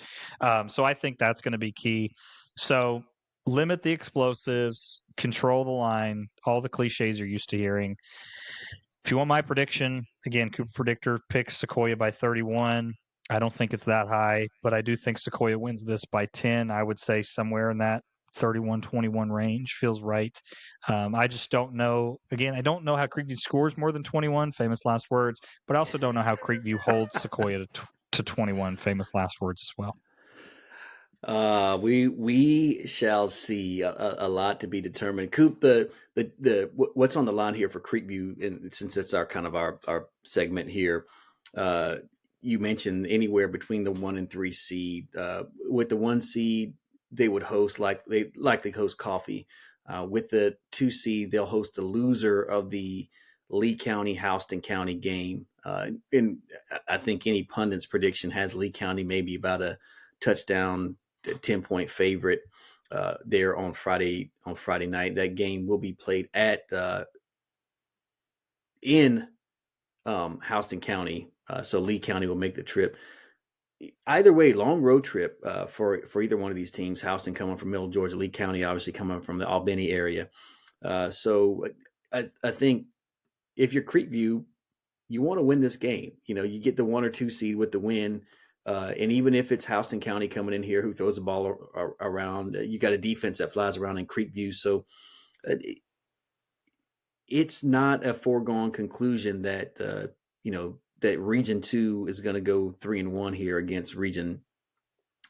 [SPEAKER 1] So I think that's going to be key. So limit the explosives, control the line, all the cliches you're used to hearing. If you want my prediction, again, Cooper Predictor picks Sequoyah by 31. I don't think it's that high, but I do think Sequoyah wins this by 10. I would say somewhere in that 31-21 range feels right. I just don't know. Again, I don't know how Creekview scores more than 21, famous last words, but I also don't know how Creekview holds Sequoyah to 21, famous last words as well.
[SPEAKER 2] We shall see. A lot to be determined. Coop, what's on the line here for Creekview, and since it's our kind of our segment here, you mentioned anywhere between the 1 and 3 seed. With the 1 seed, they would host they host Coffee. With the 2 seed, they'll host the loser of the Lee County Houston County game. And I think any pundit's prediction has Lee County maybe about a touchdown, 10-point favorite there on Friday night. That game will be played at in Houston County. So Lee County will make the trip. Either way, long road trip for either one of these teams. Houston coming from Middle Georgia, Lee County obviously coming from the Albany area. So I think if you're Creekview, you want to win this game. You get the 1 or 2 seed with the win. And even if it's Houston County coming in here who throws the ball around, you got a defense that flies around in Creekview. So it's not a foregone conclusion that that Region 2 is going to go 3-1 here against Region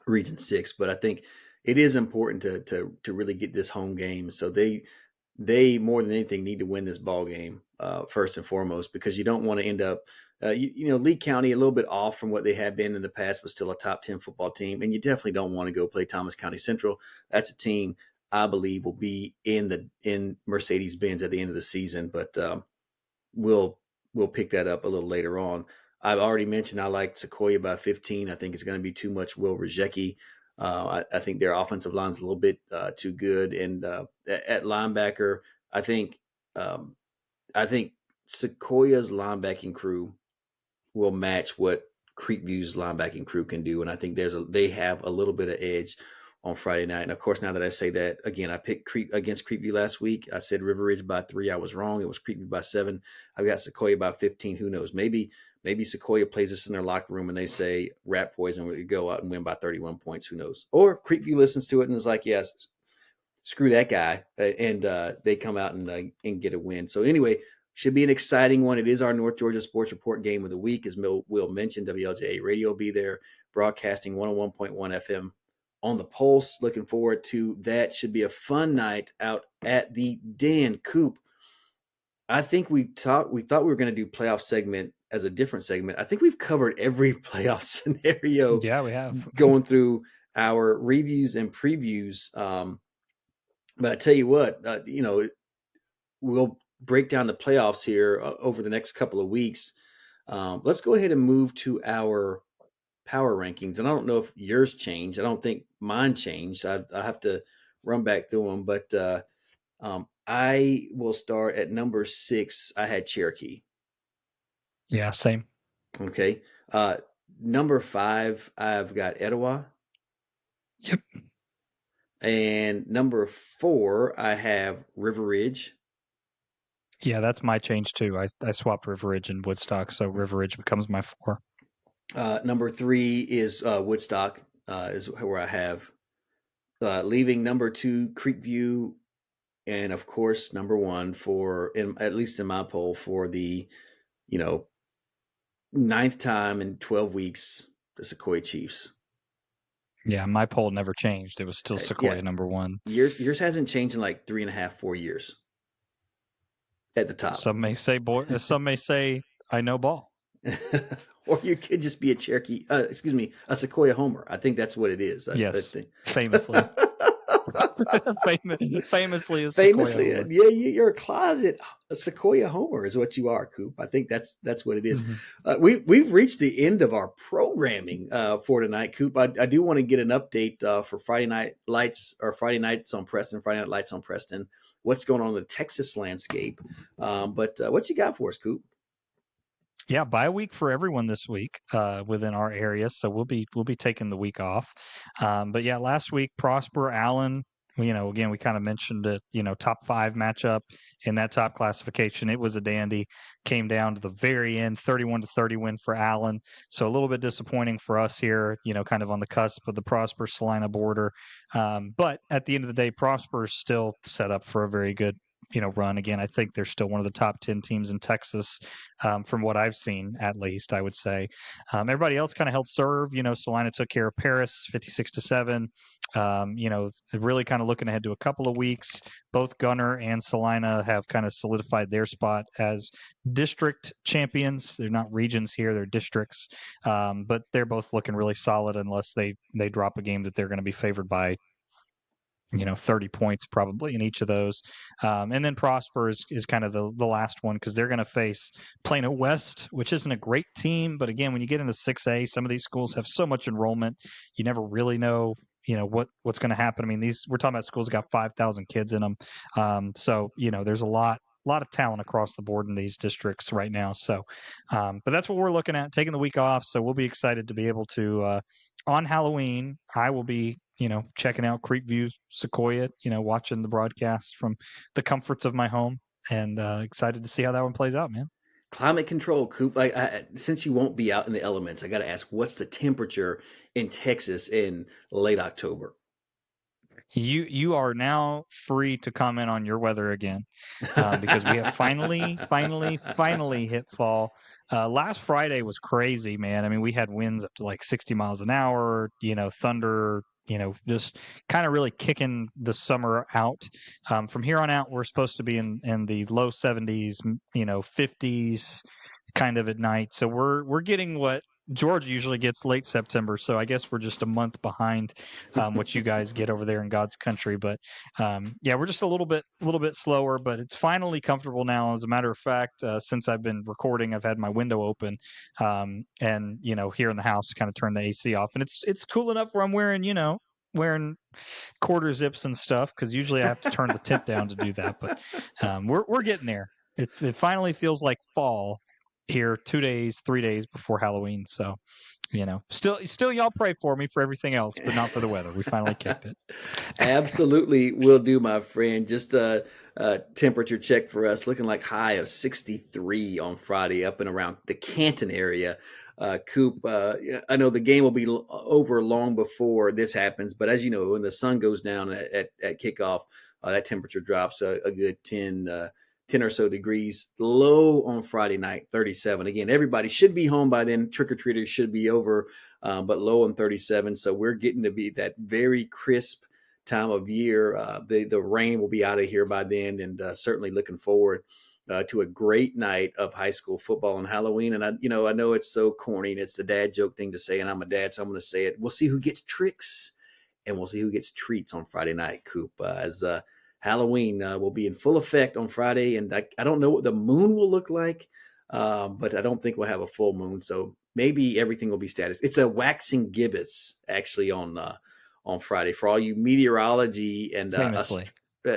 [SPEAKER 2] 6. But I think it is important to really get this home game. So they more than anything need to win this ball game first and foremost, because you don't want to end up Lee County a little bit off from what they have been in the past, but still a top 10 football team. And you definitely don't want to go play Thomas County Central. That's a team I believe will be in Mercedes-Benz at the end of the season, but we'll pick that up a little later on. I've already mentioned I like Sequoyah by 15. I think it's going to be too much Will Rajecki. I think their offensive line is a little bit too good, and at linebacker, I think Sequoiah's linebacking crew will match what Creekview's linebacking crew can do, and I think they have a little bit of edge on Friday night. And of course, now that I say that, again, I picked against Creekview last week. I said River Ridge by 3. I was wrong. It was Creekview by 7. I've got Sequoyah by 15. Who knows? Maybe Sequoyah plays this in their locker room and they say rat poison, we go out and win by 31 points. Who knows? Or Creekview listens to it and is like, yes, screw that guy. And they come out and get a win. So anyway, should be an exciting one. It is our North Georgia Sports Report game of the week. As Will mentioned, WLJA Radio will be there broadcasting 101.1 FM on the Pulse. Looking forward to that. Should be a fun night out at the Den. Coop, I think we thought we were going to do playoff segment as a different segment. I think we've covered every playoff scenario.
[SPEAKER 1] Yeah, we have.
[SPEAKER 2] Going through our reviews and previews. But I tell you what, we'll break down the playoffs here over the next couple of weeks. Let's go ahead and move to our power rankings. And I don't know if yours changed. I don't think mine changed. I have to run back through them. But I will start at number 6. I had Cherokee.
[SPEAKER 1] Yeah, same.
[SPEAKER 2] Okay. Number 5, I've got Etowah.
[SPEAKER 1] Yep.
[SPEAKER 2] And number 4, I have River Ridge.
[SPEAKER 1] Yeah, that's my change too. I swapped River Ridge and Woodstock, so River Ridge becomes my 4.
[SPEAKER 2] Number 3 is Woodstock, is where I have. Leaving number 2, Creekview, and of course number 1 at least in my poll, for the 9th time in 12 weeks, the Sequoyah Chiefs.
[SPEAKER 1] Yeah, my poll never changed. It was still Sequoyah number 1.
[SPEAKER 2] Yours hasn't changed in like 3.5, 4 years. At the top.
[SPEAKER 1] Some may say I know ball.
[SPEAKER 2] Or you could just be a Sequoyah homer. I think that's what it is.
[SPEAKER 1] Yes,
[SPEAKER 2] I think.
[SPEAKER 1] famously. Famously,
[SPEAKER 2] yeah, you're a closet Sequoyah homer is what you are, Coop. I think that's what it is. Mm-hmm. We've reached the end of our programming for tonight, Coop. I do want to get an update for Friday Night Lights on Preston, Friday Night Lights on Preston. What's going on in the Texas landscape? But what you got for us, Coop?
[SPEAKER 1] Yeah, bye week for everyone this week within our area, so we'll be taking the week off. But yeah, last week Prosper, Allen. Again, we kind of mentioned it. Top 5 matchup in that top classification. It was a dandy. Came down to the very end, 31-30 win for Allen. So a little bit disappointing for us here. Kind of on the cusp of the Prosper Salina border. But at the end of the day, Prosper is still set up for a very good run. Again, I think they're still one of the top 10 teams in Texas, from what I've seen, at least, I would say. Everybody else kind of held serve. Salina took care of Paris 56-7. Really kind of looking ahead to a couple of weeks. Both Gunner and Salina have kind of solidified their spot as district champions. They're not regions here, they're districts. But they're both looking really solid unless they drop a game that they're going to be favored by 30 points probably in each of those. And then Prosper is kind of the last one, because they're going to face Plano West, which isn't a great team. But again, when you get into 6A, some of these schools have so much enrollment, you never really know, what's going to happen. I mean, we're talking about schools that got 5,000 kids in them. So, there's a lot of talent across the board in these districts right now. So, but that's what we're looking at, taking the week off. So we'll be excited to be able to, on Halloween, I will be checking out Creekview, Sequoyah, watching the broadcast from the comforts of my home, and excited to see how that one plays out, man.
[SPEAKER 2] climate control, Coop. Since you won't be out in the elements, I got to ask, what's the temperature in Texas in late October?
[SPEAKER 1] You are now free to comment on your weather again, because we have finally hit fall. Last Friday was crazy, man. I mean, we had winds up to like 60 miles an hour, thunder, just kind of really kicking the summer out. From here on out, we're supposed to be in the low 70s, 50s kind of at night. So we're getting what Georgia usually gets late September. So I guess we're just a month behind what you guys get over there in God's country. But yeah, we're just a little bit slower. But it's finally comfortable now. As a matter of fact, since I've been recording, I've had my window open, and here in the house, kind of turn the AC off, and it's cool enough where I'm wearing quarter zips and stuff, because usually I have to turn the tip down to do that. But we're getting there. It finally feels like fall here 2 days, 3 days before Halloween. So, still y'all pray for me for everything else, but not for the weather. We finally kicked it.
[SPEAKER 2] Absolutely will do, my friend. Just a temperature check for us, looking like high of 63 on Friday up and around the Canton area. Coop, I know the game will be over long before this happens, but as you know, when the sun goes down at kickoff, that temperature drops a good 10 or so degrees. Low on Friday night, 37. Again, everybody should be home by then. Trick-or-treaters should be over, but low on 37. So we're getting to be that very crisp time of year. The rain will be out of here by then, and certainly looking forward to a great night of high school football on Halloween. And I know it's so corny, and it's the dad joke thing to say, and I'm a dad, so I'm going to say it. We'll see who gets tricks, and we'll see who gets treats on Friday night, Coop, as Halloween will be in full effect on Friday, and I don't know what the moon will look like, but I don't think we'll have a full moon, so maybe everything will be status. It's a waxing gibbous, actually, on Friday for all you meteorology and
[SPEAKER 1] Famously.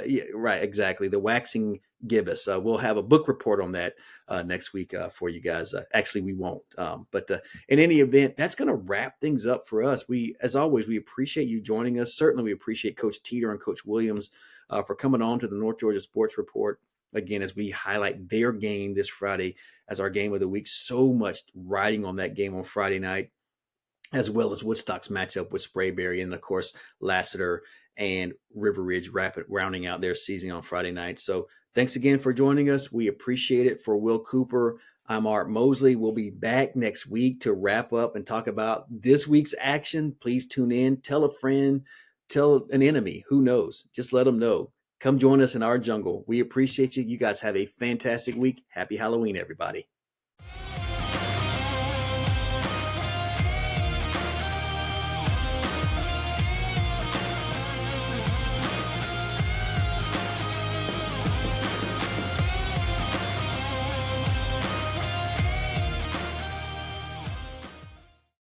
[SPEAKER 2] yeah, right, exactly, the waxing gibbous. We'll have a book report on that next week for you guys. Actually, we won't, but in any event, that's going to wrap things up for us. As always, we appreciate you joining us. Certainly, we appreciate Coach Teter and Coach Williams for coming on to the North Georgia Sports Report again as we highlight their game this Friday as our game of the week. So much riding on that game on Friday night, as well as Woodstock's matchup with Sprayberry, and of course Lassiter and River Ridge rounding out their season on Friday night. So thanks again for joining us. We appreciate it. For Will Cooper, I'm Art Mosley. We'll be back next week to wrap up and talk about this week's action. Please tune in. Tell a friend. Tell an enemy. Who knows? Just let them know. Come join us in our jungle. We appreciate you. You guys have a fantastic week. Happy Halloween, everybody.